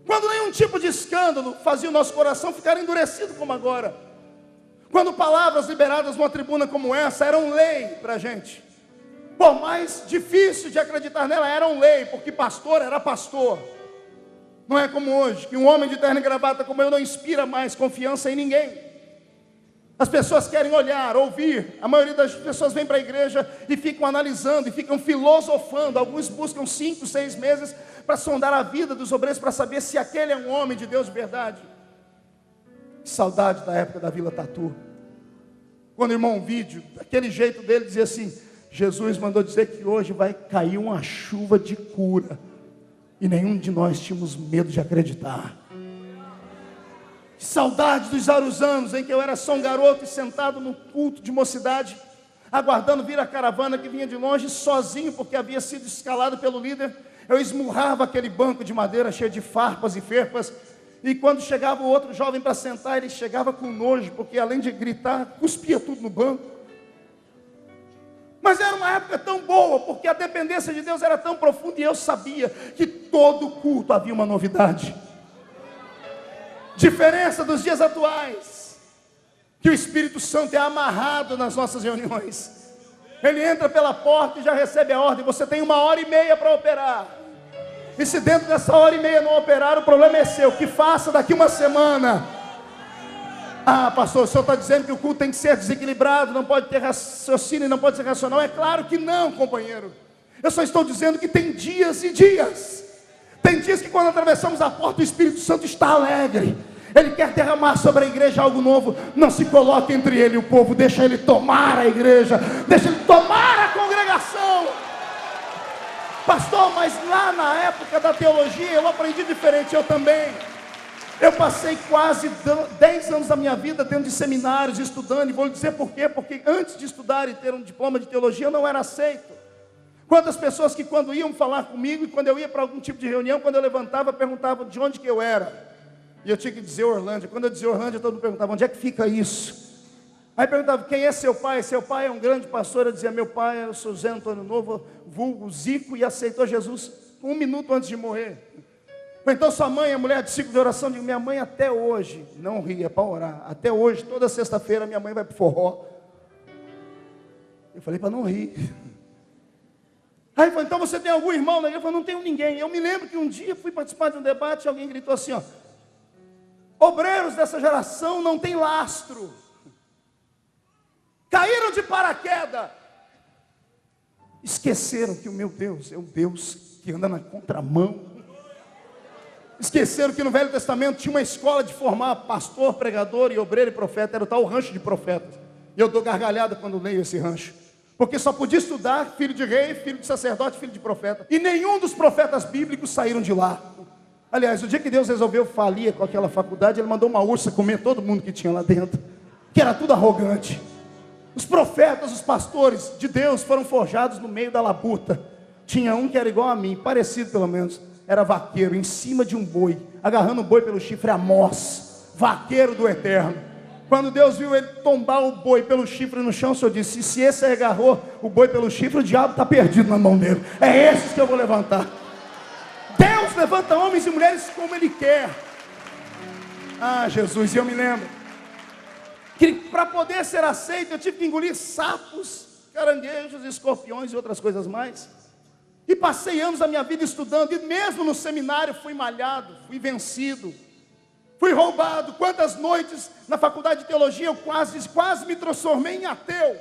Quando nenhum tipo de escândalo fazia o nosso coração ficar endurecido como agora. Quando palavras liberadas numa tribuna como essa eram lei para a gente. Por mais difícil de acreditar nela, eram lei, porque pastor era pastor. Não é como hoje, que um homem de terno e gravata como eu não inspira mais confiança em ninguém. As pessoas querem olhar, ouvir. A maioria das pessoas vem para a igreja e ficam analisando, e ficam filosofando. Alguns buscam 5, 6 meses para sondar a vida dos obreiros, para saber se aquele é um homem de Deus de verdade. Que saudade da época da Vila Tatu. Quando o irmão Vídeo, daquele jeito dele, dizia assim: Jesus mandou dizer que hoje vai cair uma chuva de cura. E nenhum de nós tínhamos medo de acreditar. Que saudade dos anos em que eu era só um garoto e sentado no culto de mocidade, aguardando vir a caravana que vinha de longe, sozinho, porque havia sido escalado pelo líder. Eu esmurrava aquele banco de madeira cheio de farpas e ferpas. E quando chegava o outro jovem para sentar, ele chegava com nojo, porque além de gritar, cuspia tudo no banco. Mas era uma época tão boa, porque a dependência de Deus era tão profunda, e eu sabia que todo culto havia uma novidade. Diferença dos dias atuais, que o Espírito Santo é amarrado nas nossas reuniões. Ele entra pela porta e já recebe a ordem: você tem 1h30 para operar. E se dentro dessa 1h30 não operar, o problema é seu. Que faça daqui uma semana. Ah, pastor, o senhor está dizendo que o culto tem que ser desequilibrado, não pode ter raciocínio, não pode ser racional. É claro que não, companheiro. Eu só estou dizendo que tem dias e dias. Tem dias que quando atravessamos a porta, o Espírito Santo está alegre. Ele quer derramar sobre a igreja algo novo. Não se coloque entre ele e o povo. Deixa ele tomar a igreja. Deixa ele tomar a congregação. Pastor, mas lá na época da teologia eu aprendi diferente. Eu também. Eu passei quase 10 anos da minha vida dentro de seminários, estudando. E vou lhe dizer por quê. Porque antes de estudar e ter um diploma de teologia, eu não era aceito. Quantas pessoas que quando iam falar comigo, e quando eu ia para algum tipo de reunião, quando eu levantava, perguntavam de onde que eu era. E eu tinha que dizer Orlândia. Quando eu dizia Orlândia, todo mundo perguntava: onde é que fica isso? Aí perguntava: quem é seu pai? Seu pai é um grande pastor. Eu dizia: meu pai é o seu Zé Antônio Novo, vulgo Zico, e aceitou Jesus 1 minuto antes de morrer. Então sua mãe é mulher de ciclo de oração. Eu digo: minha mãe até hoje não ria para orar. Até hoje, toda sexta-feira, minha mãe vai para o forró. Eu falei para não rir. Aí ele falou: então você tem algum irmão na igreja? Eu falei: não tenho ninguém. Eu me lembro que um dia fui participar de um debate e alguém gritou assim, ó: obreiros dessa geração não tem lastro. Caíram de paraquedas. Esqueceram que o meu Deus é o Deus que anda na contramão. Esqueceram que no Velho Testamento tinha uma escola de formar pastor, pregador e obreiro e profeta. Era o tal rancho de profetas. E eu dou gargalhada quando leio esse rancho. Porque só podia estudar filho de rei, filho de sacerdote, filho de profeta. E nenhum dos profetas bíblicos saíram de lá. Aliás, o dia que Deus resolveu falir com aquela faculdade, Ele mandou uma ursa comer todo mundo que tinha lá dentro. Que era tudo arrogante. Os profetas, os pastores de Deus foram forjados no meio da labuta. Tinha um que era igual a mim, parecido pelo menos. Era vaqueiro, em cima de um boi, agarrando o boi pelo chifre, Amós, vaqueiro do Eterno. Quando Deus viu ele tombar o boi pelo chifre no chão, o Senhor disse: se esse agarrou o boi pelo chifre, o diabo está perdido na mão dele. É esses que eu vou levantar. Deus levanta homens e mulheres como Ele quer. Ah, Jesus, e eu me lembro que para poder ser aceito, eu tive que engolir sapos, caranguejos, escorpiões e outras coisas mais. E passei anos da minha vida estudando, e mesmo no seminário fui malhado, fui vencido. Fui roubado. Quantas noites na faculdade de teologia eu quase me transformei em ateu.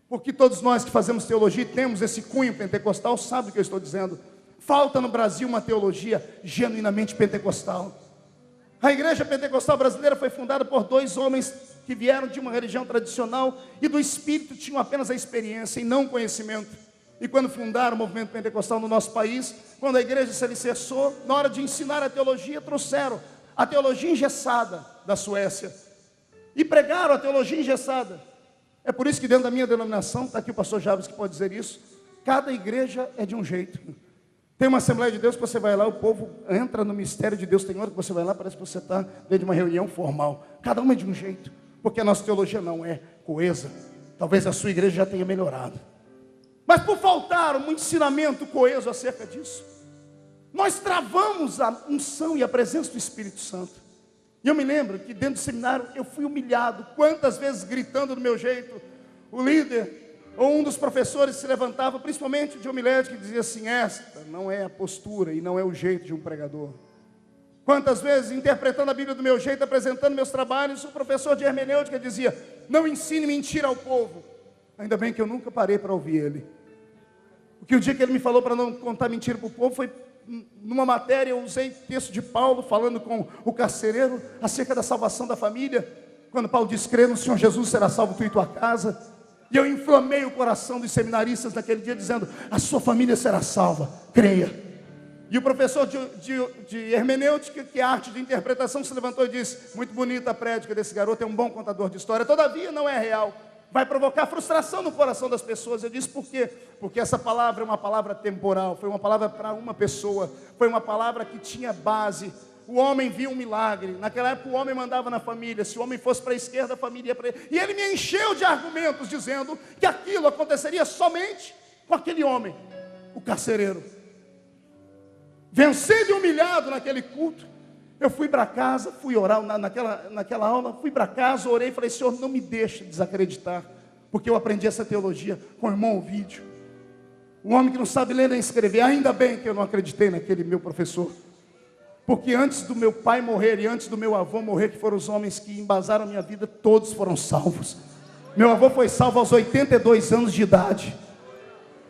Porque todos nós que fazemos teologia e temos esse cunho pentecostal, sabem o que eu estou dizendo. Falta no Brasil uma teologia genuinamente pentecostal. A igreja pentecostal brasileira foi fundada por 2 homens que vieram de uma religião tradicional e do Espírito tinham apenas a experiência e não o conhecimento. E quando fundaram o movimento pentecostal no nosso país, quando a igreja se alicerçou, na hora de ensinar a teologia, trouxeram a teologia engessada da Suécia e pregaram a teologia engessada. É por isso que dentro da minha denominação, está aqui o pastor Javes que pode dizer isso, cada igreja é de um jeito. Tem uma Assembleia de Deus que você vai lá, o povo entra no mistério de Deus. Tem hora que você vai lá, parece que você está dentro de uma reunião formal. Cada uma é de um jeito, porque a nossa teologia não é coesa. Talvez a sua igreja já tenha melhorado. Mas por faltar um ensinamento coeso acerca disso, nós travamos a unção e a presença do Espírito Santo. E eu me lembro que dentro do seminário eu fui humilhado. Quantas vezes gritando do meu jeito, o líder ou um dos professores se levantava, principalmente de homilética, e dizia assim: esta não é a postura e não é o jeito de um pregador. Quantas vezes, interpretando a Bíblia do meu jeito, apresentando meus trabalhos, o professor de hermenêutica dizia: não ensine mentira ao povo. Ainda bem que eu nunca parei para ouvir ele. Porque o dia que ele me falou para não contar mentira para o povo, foi numa matéria, eu usei texto de Paulo, falando com o carcereiro, acerca da salvação da família. Quando Paulo diz: crê no Senhor Jesus, será salvo tu e tua casa. E eu inflamei o coração dos seminaristas naquele dia, dizendo: a sua família será salva, creia. E o professor de hermenêutica, que é arte de interpretação, se levantou e disse: muito bonita a prédica desse garoto, é um bom contador de história, todavia não é real, vai provocar frustração no coração das pessoas. Eu disse: por quê? Porque essa palavra é uma palavra temporal, foi uma palavra para uma pessoa, foi uma palavra que tinha base. O homem viu um milagre. Naquela época o homem mandava na família. Se o homem fosse para a esquerda, a família ia para ele. E ele me encheu de argumentos dizendo que aquilo aconteceria somente com aquele homem, o carcereiro. Vencido e humilhado naquele culto, eu fui para casa, fui orar naquela aula, fui para casa, orei e falei: Senhor, não me deixe desacreditar, porque eu aprendi essa teologia com o irmão Ovídio, um homem que não sabe ler nem escrever. Ainda bem que eu não acreditei naquele meu professor. Porque antes do meu pai morrer e antes do meu avô morrer, que foram os homens que embasaram a minha vida, todos foram salvos. Meu avô foi salvo aos 82 anos de idade.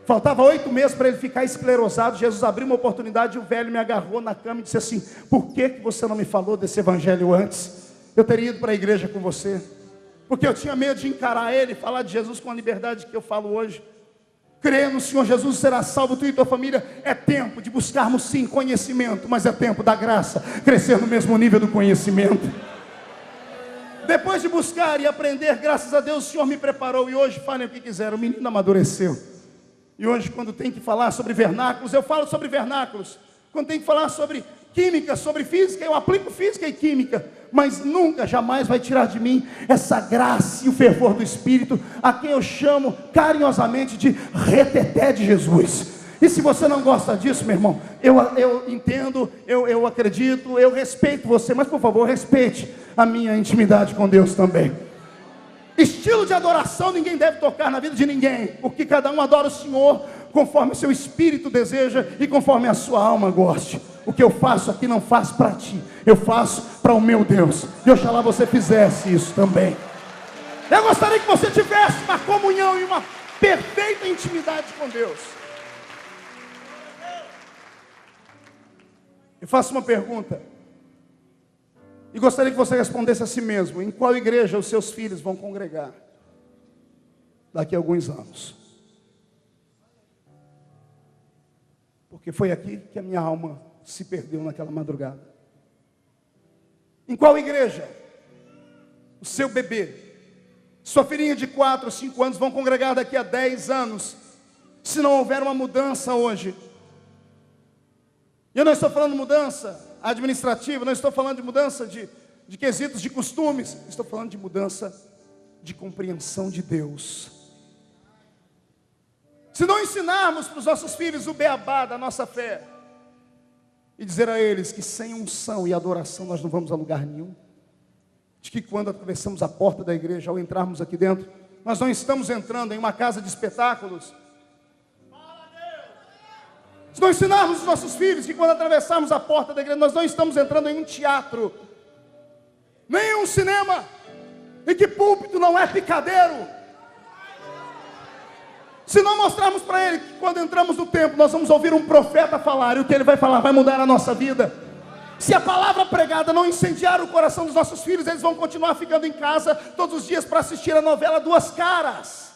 Faltava 8 meses para ele ficar esclerosado. Jesus abriu uma oportunidade e o velho me agarrou na cama e disse assim: por que você não me falou desse evangelho antes? Eu teria ido para a igreja com você. Porque eu tinha medo de encarar ele e falar de Jesus com a liberdade que eu falo hoje. Crê no Senhor Jesus, será salvo tu e tua família. É tempo de buscarmos sim conhecimento, mas é tempo da graça crescer no mesmo nível do conhecimento. Depois de buscar e aprender, graças a Deus o Senhor me preparou. E hoje, falem o que quiseram, o menino amadureceu. E hoje, quando tem que falar sobre vernáculos, eu falo sobre vernáculos. Quando tem que falar sobre química, sobre física, eu aplico física e química. Mas nunca, jamais vai tirar de mim essa graça e o fervor do Espírito, a quem eu chamo carinhosamente de reteté de Jesus. E se você não gosta disso, meu irmão, eu entendo, eu acredito, eu respeito você, mas por favor, respeite a minha intimidade com Deus também. Estilo de adoração ninguém deve tocar na vida de ninguém, porque cada um adora o Senhor conforme o seu espírito deseja e conforme a sua alma goste. O que eu faço aqui não faço para ti, eu faço para o meu Deus. E oxalá você fizesse isso também. Eu gostaria que você tivesse uma comunhão e uma perfeita intimidade com Deus. Eu faço uma pergunta e gostaria que você respondesse a si mesmo: em qual igreja os seus filhos vão congregar daqui a alguns anos? Porque foi aqui que a minha alma se perdeu naquela madrugada. Em qual igreja o seu bebê, sua filhinha de 4 ou 5 anos vão congregar daqui a 10 anos, se não houver uma mudança hoje? Eu não estou falando de mudança administrativa, não estou falando de mudança de quesitos de costumes, estou falando de mudança de compreensão de Deus. Se não ensinarmos para os nossos filhos o beabá da nossa fé, e dizer a eles que sem unção e adoração nós não vamos a lugar nenhum, de que quando atravessamos a porta da igreja, ao entrarmos aqui dentro, nós não estamos entrando em uma casa de espetáculos. Se não ensinarmos os nossos filhos que quando atravessarmos a porta da igreja, nós não estamos entrando em um teatro, um cinema, e que púlpito não é picadeiro. Se não mostrarmos para ele que quando entramos no templo nós vamos ouvir um profeta falar, e o que ele vai falar vai mudar a nossa vida. Se a palavra pregada não incendiar o coração dos nossos filhos, eles vão continuar ficando em casa todos os dias para assistir a novela Duas Caras.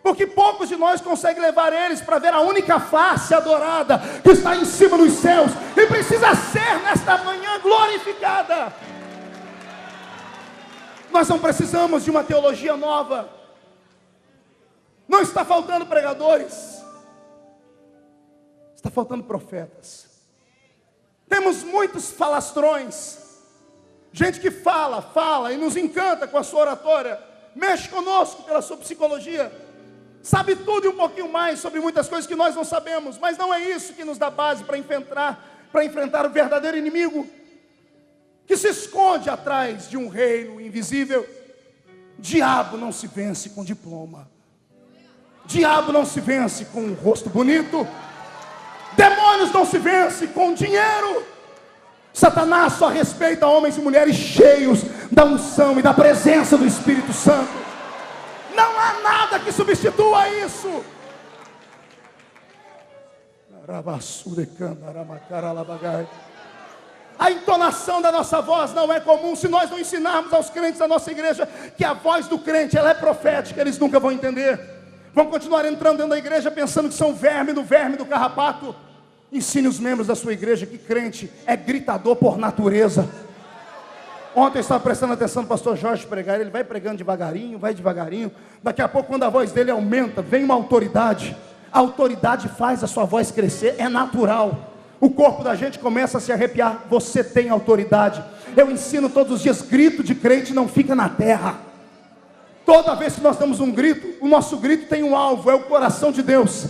Porque poucos de nós conseguem levar eles para ver a única face adorada que está em cima dos céus e precisa ser nesta manhã glorificada. Nós não precisamos de uma teologia nova. Não está faltando pregadores, está faltando profetas. Temos muitos falastrões, gente que fala e nos encanta com a sua oratória, mexe conosco pela sua psicologia, sabe tudo e um pouquinho mais sobre muitas coisas que nós não sabemos, mas não é isso que nos dá base para enfrentar o verdadeiro inimigo, que se esconde atrás de um reino invisível. Diabo não se vence com diploma, diabo não se vence com um rosto bonito, demônios não se vence com dinheiro. Satanás só respeita homens e mulheres cheios da unção e da presença do Espírito Santo. Não há nada que substitua isso. A entonação da nossa voz não é comum. Se nós não ensinarmos aos crentes da nossa igreja que a voz do crente ela é profética, eles nunca vão entender. Vão continuar entrando dentro da igreja pensando que são verme do carrapato. Ensine os membros da sua igreja que crente é gritador por natureza. Ontem eu estava prestando atenção no pastor Jorge pregar. Ele vai pregando devagarinho, vai devagarinho. Daqui a pouco, quando a voz dele aumenta, vem uma autoridade. A autoridade faz a sua voz crescer, é natural. O corpo da gente começa a se arrepiar. Você tem autoridade. Eu ensino todos os dias, grito de crente não fica na terra. Toda vez que nós damos um grito, o nosso grito tem um alvo, é o coração de Deus.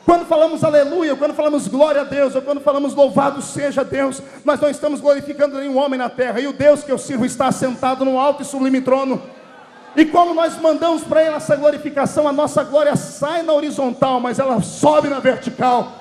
Quando falamos aleluia, quando falamos glória a Deus, ou quando falamos louvado seja Deus, nós não estamos glorificando nenhum homem na terra. E o Deus que eu sirvo está assentado no alto e sublime trono. E como nós mandamos para Ele essa glorificação, a nossa glória sai na horizontal, mas ela sobe na vertical.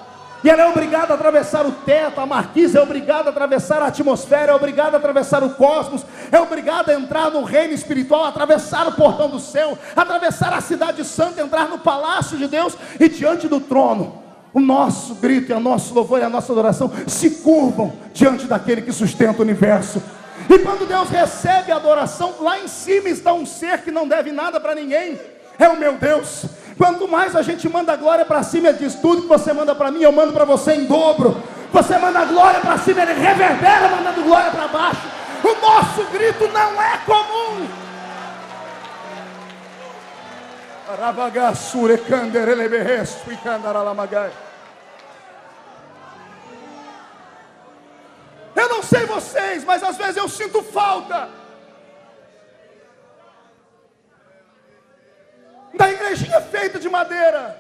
E ela é obrigada a atravessar o teto, a marquise é obrigada a atravessar a atmosfera, é obrigada a atravessar o cosmos, é obrigada a entrar no reino espiritual, atravessar o portão do céu, atravessar a cidade santa, entrar no palácio de Deus e diante do trono. O nosso grito e o nosso louvor e a nossa adoração se curvam diante daquele que sustenta o universo. E quando Deus recebe a adoração, lá em cima está um ser que não deve nada para ninguém, é o meu Deus. Quanto mais a gente manda a glória para cima, ele diz: tudo que você manda para mim, eu mando para você em dobro. Você manda a glória para cima, ele reverbera mandando glória para baixo. O nosso grito não é comum. Eu não sei vocês, mas às vezes eu sinto falta da igrejinha feita de madeira.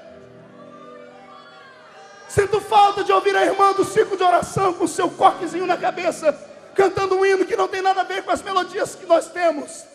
Sinto falta de ouvir a irmã do ciclo de oração com o seu coquezinho na cabeça, cantando um hino que não tem nada a ver com as melodias que nós temos.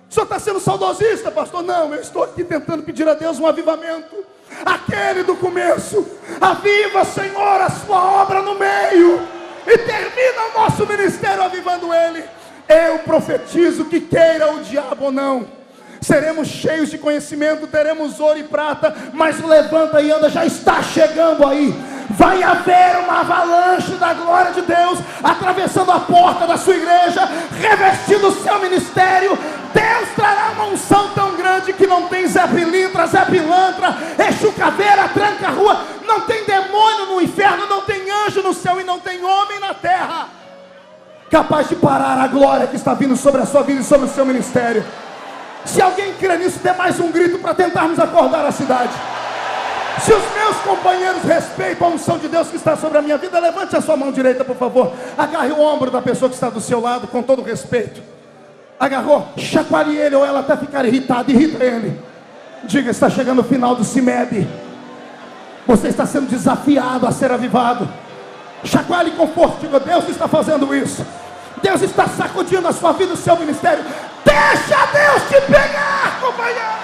O senhor está sendo saudosista, pastor? Não, eu estou aqui tentando pedir a Deus um avivamento, aquele do começo. Aviva, Senhor, a sua obra no meio, e termina o nosso ministério avivando ele. Eu profetizo que queira o diabo ou não, seremos cheios de conhecimento, teremos ouro e prata, mas o levanta e anda já está chegando aí. Vai haver uma avalanche da glória de Deus atravessando a porta da sua igreja, revestindo o seu ministério. Deus trará uma unção tão grande que não tem Zé Pilintra, Zé Pilantra, Exu Caveira, tranca a rua, não tem demônio no inferno, não tem anjo no céu e não tem homem na terra capaz de parar a glória que está vindo sobre a sua vida e sobre o seu ministério. Se alguém crê nisso, dê mais um grito para tentarmos acordar a cidade. Se os meus companheiros respeitam a unção de Deus que está sobre a minha vida, levante a sua mão direita, por favor. Agarre o ombro da pessoa que está do seu lado, com todo respeito. Agarrou, chacoalhe ele, ou ela até ficar irritada, irrita ele. Diga: está chegando o final do CIMEB. Você está sendo desafiado a ser avivado. Chacoalhe com força, diga: Deus está fazendo isso. Deus está sacudindo a sua vida, o seu ministério. Deixa Deus te pegar, companheiro.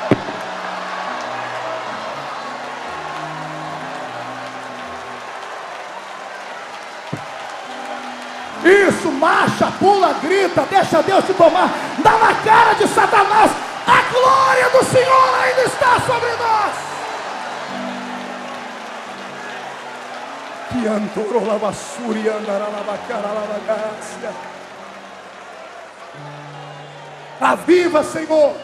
Isso, marcha, pula, grita, deixa Deus te tomar. Dá na cara de Satanás. A glória do Senhor ainda está sobre nós. Que antorou la basura e andará la bacara la bagaça. Aviva, Senhor.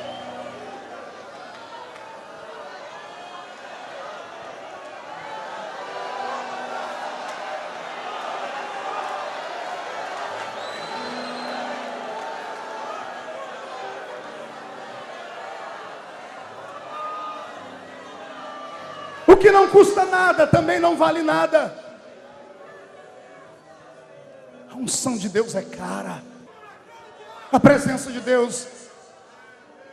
O que não custa nada também não vale nada. A unção de Deus é cara. A presença de Deus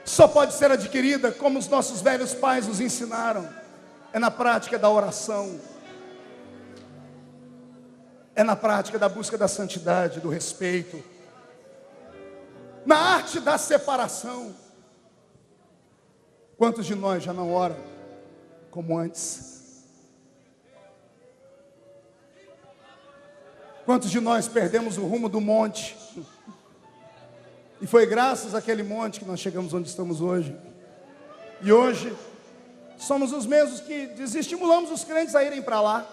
só pode ser adquirida como os nossos velhos pais nos ensinaram. É na prática da oração. É na prática da busca da santidade, do respeito. Na arte da separação. Quantos de nós já não oram como antes? Quantos de nós perdemos o rumo do monte? E foi graças àquele monte que nós chegamos onde estamos hoje. E hoje somos os mesmos que desestimulamos os crentes a irem para lá.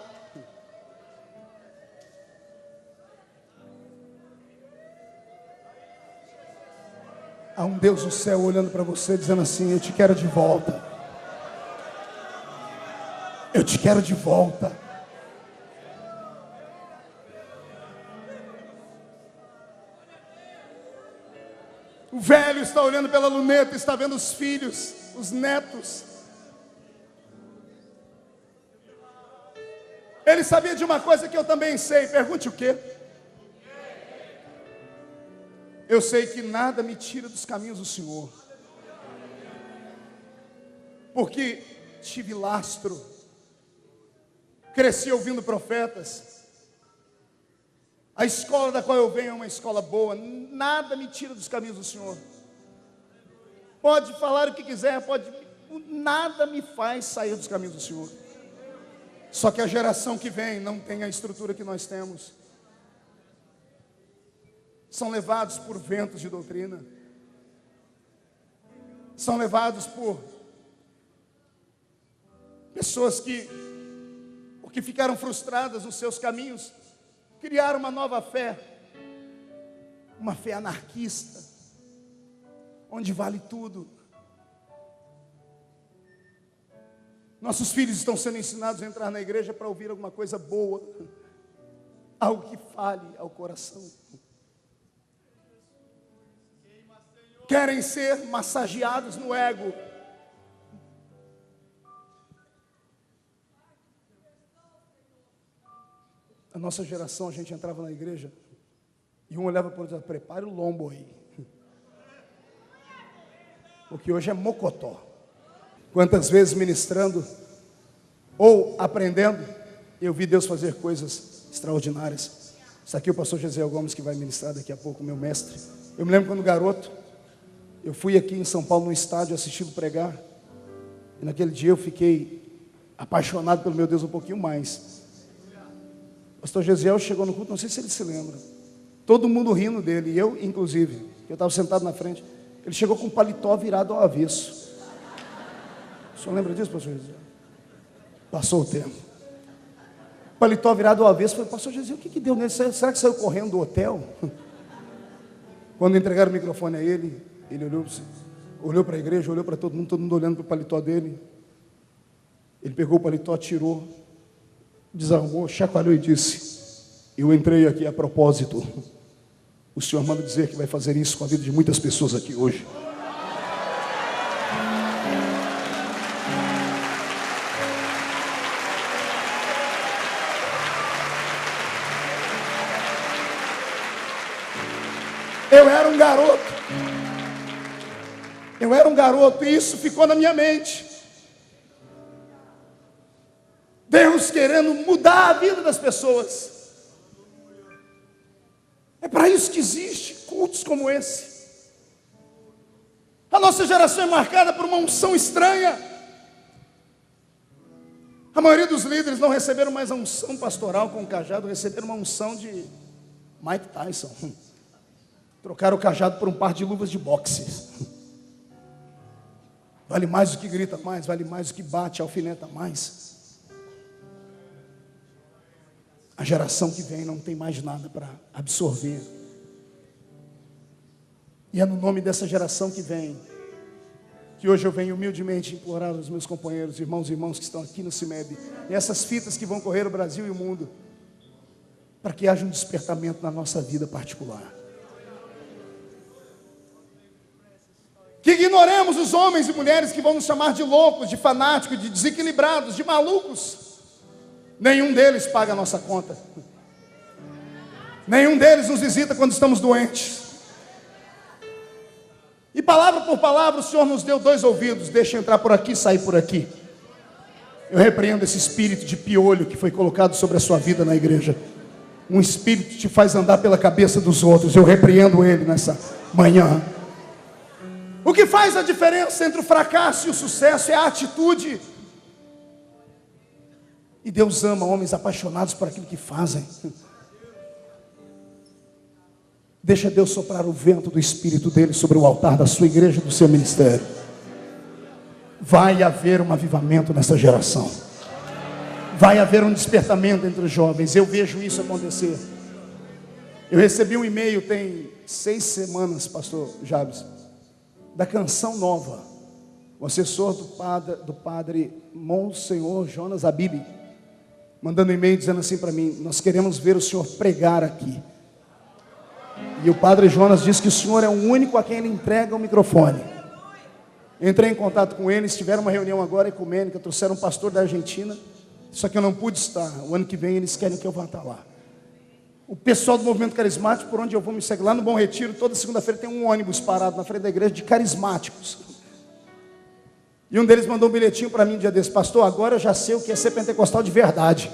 Há um Deus no céu olhando para você dizendo assim: eu te quero de volta. Eu te quero de volta. O velho está olhando pela luneta, está vendo os filhos, os netos. Ele sabia de uma coisa que eu também sei. Pergunte o quê? Eu sei que nada me tira dos caminhos do Senhor, porque tive lastro. Cresci ouvindo profetas. A escola da qual eu venho é uma escola boa. Nada me tira dos caminhos do Senhor. Pode falar o que quiser, nada me faz sair dos caminhos do Senhor. Só que a geração que vem não tem a estrutura que nós temos. São levados por ventos de doutrina. São levados por pessoas que, porque ficaram frustradas nos seus caminhos, criaram uma nova fé. Uma fé anarquista, onde vale tudo. Nossos filhos estão sendo ensinados a entrar na igreja para ouvir alguma coisa boa, algo que fale ao coração. Querem ser massageados no ego. A nossa geração, a gente entrava na igreja e um olhava para o outro e dizia: prepare o lombo aí, porque hoje é mocotó. Quantas vezes ministrando ou aprendendo, eu vi Deus fazer coisas extraordinárias. Está aqui o pastor Gesiel Gomes, que vai ministrar daqui a pouco, meu mestre. Eu me lembro quando garoto, eu fui aqui em São Paulo no estádio assistindo pregar, e naquele dia eu fiquei apaixonado pelo meu Deus um pouquinho mais. O pastor Gesiel chegou no culto, não sei se ele se lembra, todo mundo rindo dele, e eu inclusive, eu estava sentado na frente. Ele chegou com um paletó virado ao avesso. O senhor lembra disso, pastor Gesiel? Passou o tempo. Paletó virado ao avesso. Falei: pastor Gesiel, o que deu nele? Será que saiu correndo do hotel? Quando entregaram o microfone a ele, ele olhou para a igreja, olhou para todo mundo olhando para o paletó dele. Ele pegou o paletó, tirou, desarrumou, chacoalhou e disse: eu entrei aqui a propósito. O Senhor manda dizer que vai fazer isso com a vida de muitas pessoas aqui hoje. Eu era um garoto e isso ficou na minha mente. Deus querendo mudar a vida das pessoas. É para isso que existe cultos como esse. A nossa geração é marcada por uma unção estranha. A maioria dos líderes não receberam mais a unção pastoral com o cajado, receberam uma unção de Mike Tyson. Trocaram o cajado por um par de luvas de boxe. Vale mais do que grita mais, vale mais do que bate, alfineta mais. A geração que vem não tem mais nada para absorver. E é no nome dessa geração que vem, que hoje eu venho humildemente implorar aos meus companheiros, irmãos e irmãs que estão aqui no CIMEB, e essas fitas que vão correr o Brasil e o mundo, para que haja um despertamento na nossa vida particular. Que ignoremos os homens e mulheres que vão nos chamar de loucos, de fanáticos, de desequilibrados, de malucos. Nenhum deles paga a nossa conta. Nenhum deles nos visita quando estamos doentes. E palavra por palavra o Senhor nos deu 2 ouvidos. Deixa eu entrar por aqui e sair por aqui. Eu repreendo esse espírito de piolho que foi colocado sobre a sua vida na igreja. Um espírito que te faz andar pela cabeça dos outros. Eu repreendo ele nessa manhã. O que faz a diferença entre o fracasso e o sucesso é a atitude. E Deus ama homens apaixonados por aquilo que fazem. Deixa Deus soprar o vento do Espírito dele sobre o altar da sua igreja, do seu ministério. Vai haver um avivamento nessa geração. Vai haver um despertamento entre os jovens. Eu vejo isso acontecer. Eu recebi um e-mail tem 6 semanas, pastor Jabes, da Canção Nova, o assessor do padre Monsenhor Jonas Abib, mandando um e-mail dizendo assim para mim: nós queremos ver o senhor pregar aqui. E o padre Jonas disse que o senhor é o único a quem ele entrega o microfone. Entrei em contato com eles, tiveram uma reunião agora ecumênica, trouxeram um pastor da Argentina, só que eu não pude estar. O ano que vem eles querem que eu vá estar lá. O pessoal do movimento carismático, por onde eu vou me segue, lá no Bom Retiro, toda segunda-feira tem um ônibus parado na frente da igreja de carismáticos. E um deles mandou um bilhetinho para mim um dia desse: pastor, agora eu já sei o que é ser pentecostal de verdade.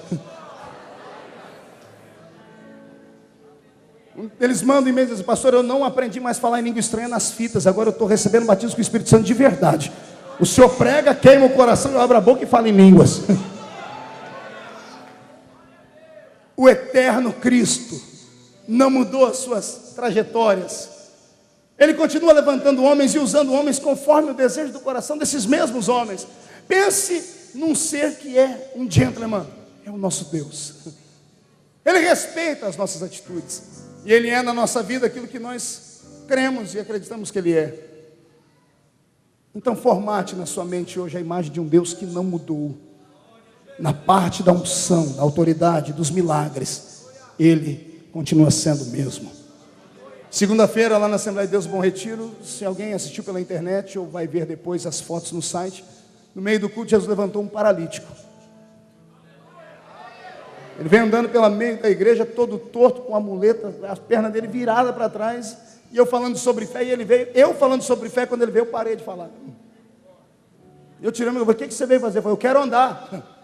Eles mandam e-mail e dizem: pastor, eu não aprendi mais a falar em língua estranha nas fitas, agora eu estou recebendo batismo com o Espírito Santo de verdade. O senhor prega, queima o coração, eu abro a boca e falo em línguas. O eterno Cristo não mudou as suas trajetórias. Ele continua levantando homens e usando homens conforme o desejo do coração desses mesmos homens. Pense num ser que é um gentleman. É o nosso Deus. Ele respeita as nossas atitudes. E Ele é na nossa vida aquilo que nós cremos e acreditamos que Ele é. Então formate na sua mente hoje a imagem de um Deus que não mudou. Na parte da unção, da autoridade, dos milagres, Ele continua sendo o mesmo. Segunda-feira, lá na Assembleia de Deus Bom Retiro, se alguém assistiu pela internet ou vai ver depois as fotos no site, no meio do culto Jesus levantou um paralítico. Ele veio andando pelo meio da igreja, todo torto, com a muleta, a perna dele virada para trás, e eu falando sobre fé, e ele veio, eu falando sobre fé, quando ele veio, eu parei de falar. Eu tirei meu, o que você veio fazer? Eu falei: eu quero andar.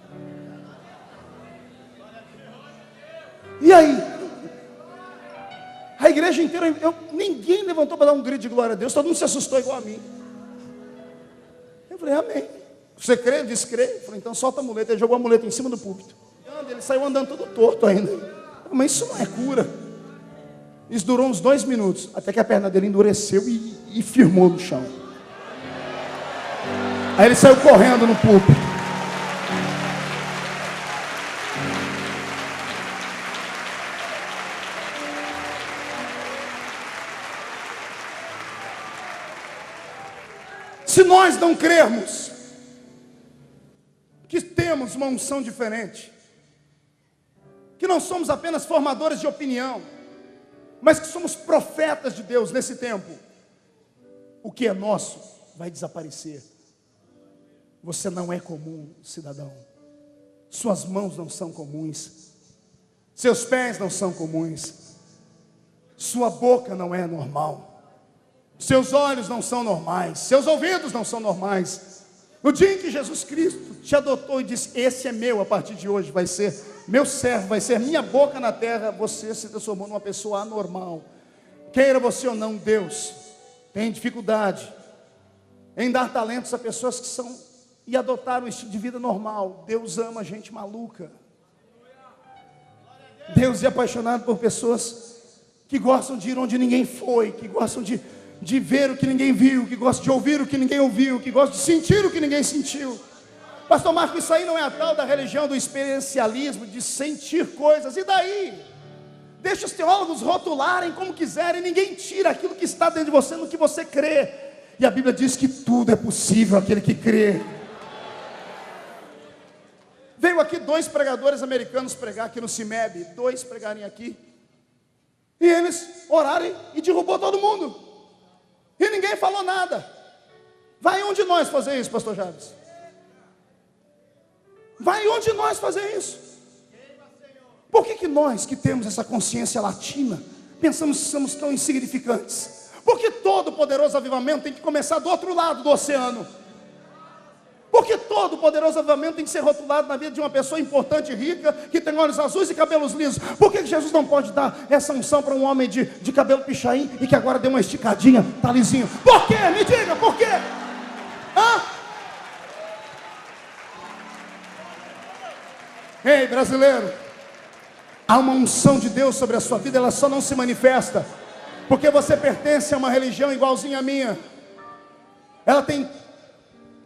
E aí? A igreja inteira, ninguém levantou para dar um grito de glória a Deus, todo mundo se assustou igual a mim. Eu falei: amém. Você crê? Ele disse: crê. Eu falei: então solta a muleta. Ele jogou a muleta em cima do púlpito. Ele saiu andando todo torto ainda. Mas isso não é cura. Isso durou uns 2 minutos, até que a perna dele endureceu e firmou no chão. Aí ele saiu correndo no púlpito. Se nós não crermos que temos uma unção diferente, que não somos apenas formadores de opinião, mas que somos profetas de Deus nesse tempo, o que é nosso vai desaparecer. Você não é comum, cidadão. Suas mãos não são comuns. Seus pés não são comuns. Sua boca não é normal. Seus olhos não são normais. Seus ouvidos não são normais. No dia em que Jesus Cristo te adotou e disse: esse é meu, a partir de hoje vai ser meu servo, vai ser minha boca na terra, você se transformou numa pessoa anormal. Queira você ou não, Deus tem dificuldade em dar talentos a pessoas que são e adotar um estilo de vida normal. Deus ama gente maluca. Deus é apaixonado por pessoas que gostam de ir onde ninguém foi, que gostam de ver o que ninguém viu, que gostam de ouvir o que ninguém ouviu, que gostam de sentir o que ninguém sentiu. Pastor Marco, isso aí não é a tal da religião do experiencialismo, de sentir coisas, e daí? Deixa os teólogos rotularem como quiserem, ninguém tira aquilo que está dentro de você, no que você crê. E a Bíblia diz que tudo é possível àquele que crê. Veio aqui 2 pregadores americanos pregar aqui no CIMEB, 2 pregarem aqui, e eles orarem e derrubou todo mundo, e ninguém falou nada. Vai onde nós fazer isso, pastor Javes? Vai onde nós fazer isso? Por que nós que temos essa consciência latina, pensamos que somos tão insignificantes? Porque todo poderoso avivamento tem que começar do outro lado do oceano. Porque todo poderoso avivamento tem que ser rotulado na vida de uma pessoa importante e rica, que tem olhos azuis e cabelos lisos. Por que Jesus não pode dar essa unção para um homem de cabelo pichain e que agora deu uma esticadinha, tá lisinho? Por quê? Me diga, por quê? Ei, brasileiro, há uma unção de Deus sobre a sua vida, ela só não se manifesta porque você pertence a uma religião igualzinha à minha. Ela tem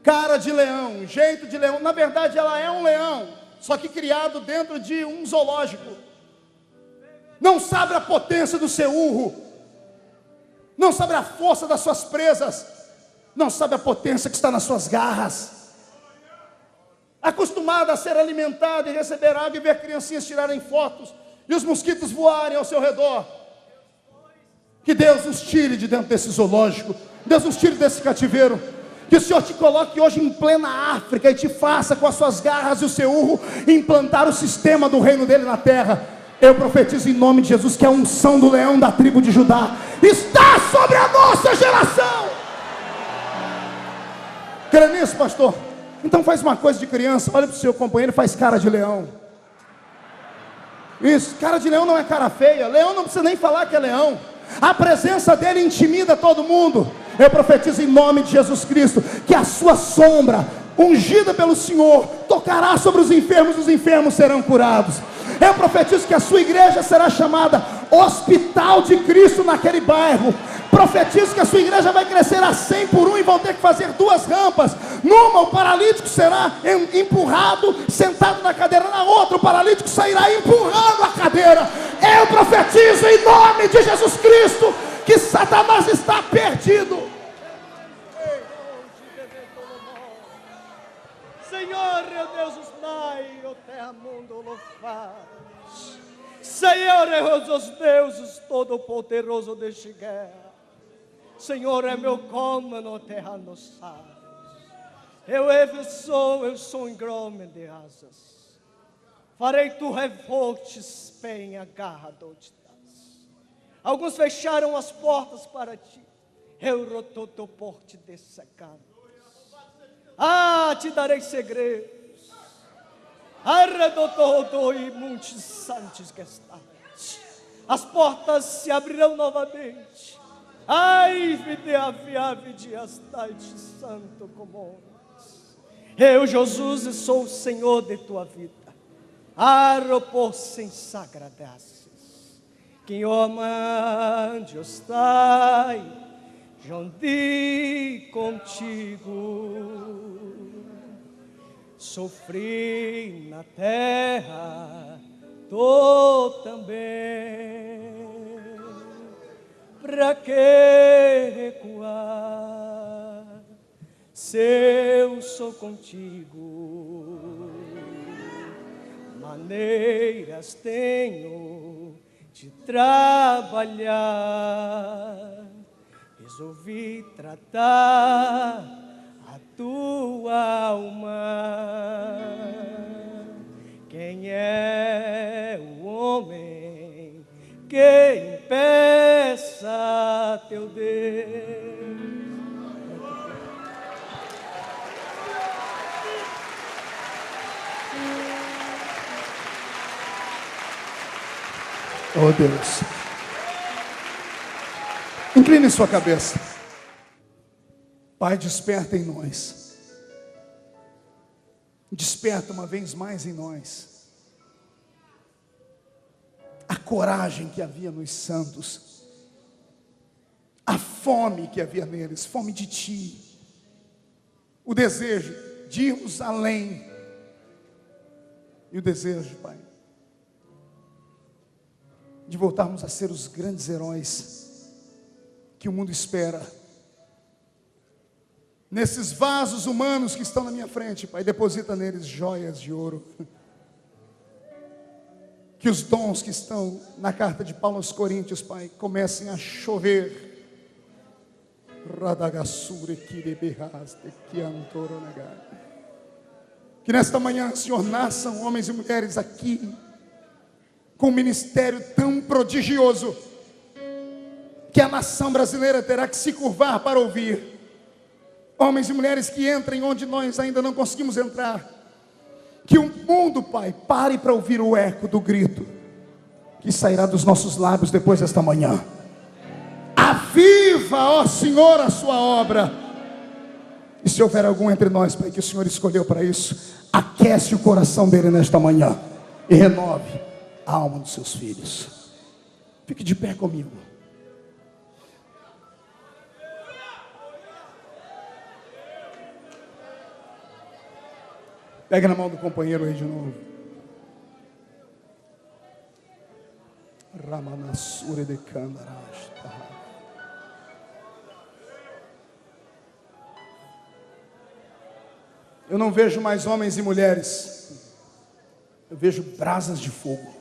cara de leão, jeito de leão. Na verdade ela é um leão, só que criado dentro de um zoológico. Não sabe a potência do seu urro, não sabe a força das suas presas, não sabe a potência que está nas suas garras. Acostumado a ser alimentado e receber água e ver criancinhas tirarem fotos e os mosquitos voarem ao seu redor. Que Deus nos tire de dentro desse zoológico, Deus nos tire desse cativeiro. Que o Senhor te coloque hoje em plena África e te faça com as suas garras e o seu urro implantar o sistema do reino dele na terra. Eu profetizo em nome de Jesus que a unção do leão da tribo de Judá está sobre a nossa geração. Crê nisso, pastor? Então faz uma coisa de criança, olha para o seu companheiro e faz cara de leão. Isso, cara de leão não é cara feia. Leão não precisa nem falar que é leão. A presença dele intimida todo mundo. Eu profetizo em nome de Jesus Cristo que a sua sombra, ungida pelo Senhor, tocará sobre os enfermos serão curados. Eu profetizo que a sua igreja será chamada Hospital de Cristo naquele bairro. Profetizo que a sua igreja vai crescer a 100 por 1 e vão ter que fazer 2 rampas. Numa o paralítico será empurrado, sentado na cadeira. Na outra o paralítico sairá empurrando a cadeira. Eu profetizo em nome de Jesus Cristo que Satanás está perdido. Senhor, é Deus os mai, o terra mundo louvado. Senhor, é os deuses todo-poderoso deste guerra. Senhor, é meu como no terra não sabes. Eu sou em grome de asas. Farei tu revoltes bem agarrado de das. Alguns fecharam as portas para ti. Eu rototo por te dessecando. Te darei segredos. Arredotou e muitos santos que estás. As portas se abrirão novamente. Ai, vide aviave de astarte santo como eu, Jesus, sou o Senhor de tua vida. Por sem sagradaces. Quem omande estai, jondi contigo. Sofri na terra, tô também. Pra que recuar, se eu sou contigo? Maneiras tenho de trabalhar. Resolvi tratar a tua alma. Quem é o homem que impeça teu Deus? Oh Deus, incline sua cabeça. Pai, desperta em nós. Desperta uma vez mais em nós a coragem que havia nos santos, a fome que havia neles, fome de Ti, o desejo de irmos além, e o desejo, Pai, de voltarmos a ser os grandes heróis que o mundo espera. Nesses vasos humanos que estão na minha frente, Pai, deposita neles joias de ouro. Que os dons que estão na carta de Paulo aos Coríntios, Pai, comecem a chover. Que nesta manhã, Senhor, nasçam homens e mulheres aqui com um ministério tão prodigioso que a nação brasileira terá que se curvar para ouvir. Homens e mulheres que entrem onde nós ainda não conseguimos entrar. Que o mundo, Pai, pare para ouvir o eco do grito que sairá dos nossos lábios depois desta manhã. Aviva, ó Senhor, a sua obra. E se houver algum entre nós, Pai, que o Senhor escolheu para isso, aquece o coração dele nesta manhã e renove a alma dos seus filhos. Fique de pé comigo. Pega na mão do companheiro aí de novo. Ramanassure de Candarasta. Eu não vejo mais homens e mulheres. Eu vejo brasas de fogo.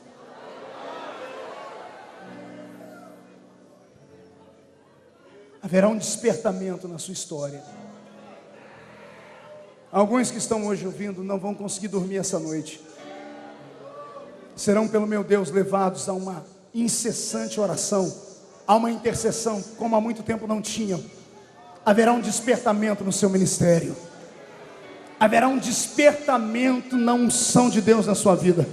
Haverá um despertamento na sua história. Alguns que estão hoje ouvindo não vão conseguir dormir essa noite. Serão, pelo meu Deus, levados a uma incessante oração, a uma intercessão, como há muito tempo não tinham. Haverá um despertamento no seu ministério. Haverá um despertamento na unção de Deus na sua vida.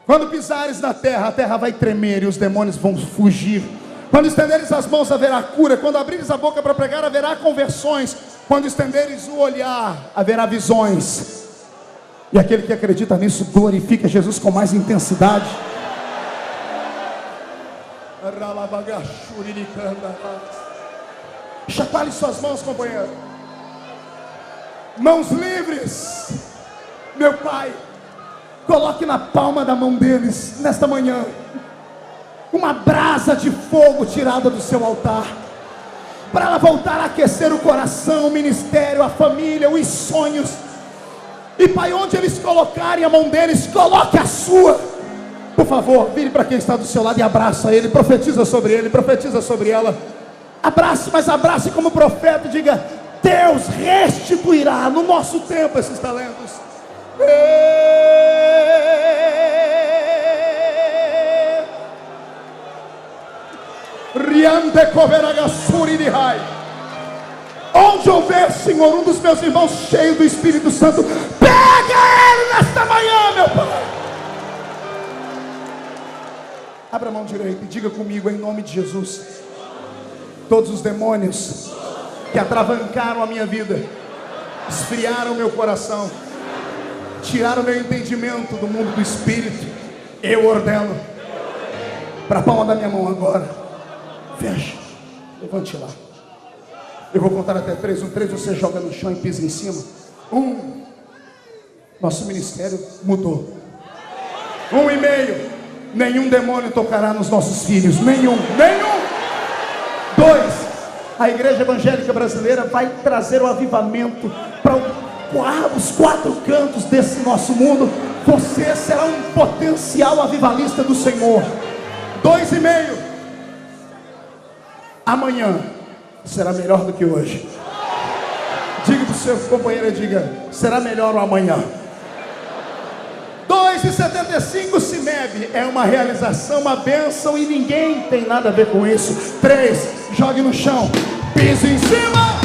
Quando pisares na terra, a terra vai tremer e os demônios vão fugir. Quando estenderes as mãos, haverá cura. Quando abrires a boca para pregar, haverá conversões. Quando estenderes o olhar, haverá visões. E aquele que acredita nisso, glorifica Jesus com mais intensidade. Chacoalhe suas mãos, companheiro. Mãos livres. Meu Pai, coloque na palma da mão deles, nesta manhã, uma brasa de fogo tirada do seu altar, para ela voltar a aquecer o coração, o ministério, a família, os sonhos. E Pai, onde eles colocarem a mão deles, coloque a sua. Por favor, vire para quem está do seu lado e abraça ele, profetiza sobre ele, profetiza sobre ela. Abrace, mas abrace como profeta, diga: Deus restituirá no nosso tempo esses talentos. Onde houver, Senhor, um dos meus irmãos cheio do Espírito Santo, pega ele nesta manhã, meu Pai. Abra a mão direita e diga comigo, em nome de Jesus: todos os demônios que atravancaram a minha vida, esfriaram meu coração, tiraram meu entendimento do mundo do Espírito, eu ordeno, para a palma da minha mão agora, fecha, levante lá. Eu vou contar até 3. No 3 você joga no chão e pisa em cima. 1. Nosso ministério mudou. 1,5. Nenhum demônio tocará nos nossos filhos. Nenhum. 2. A igreja evangélica brasileira vai trazer o avivamento para os 4 cantos desse nosso mundo. Você será um potencial avivalista do Senhor. 2,5. Amanhã será melhor do que hoje. Diga para o seu companheiro, diga: será melhor o amanhã. 2,75. CIMEB é uma realização, uma bênção, e ninguém tem nada a ver com isso. 3. Jogue no chão, pise em cima.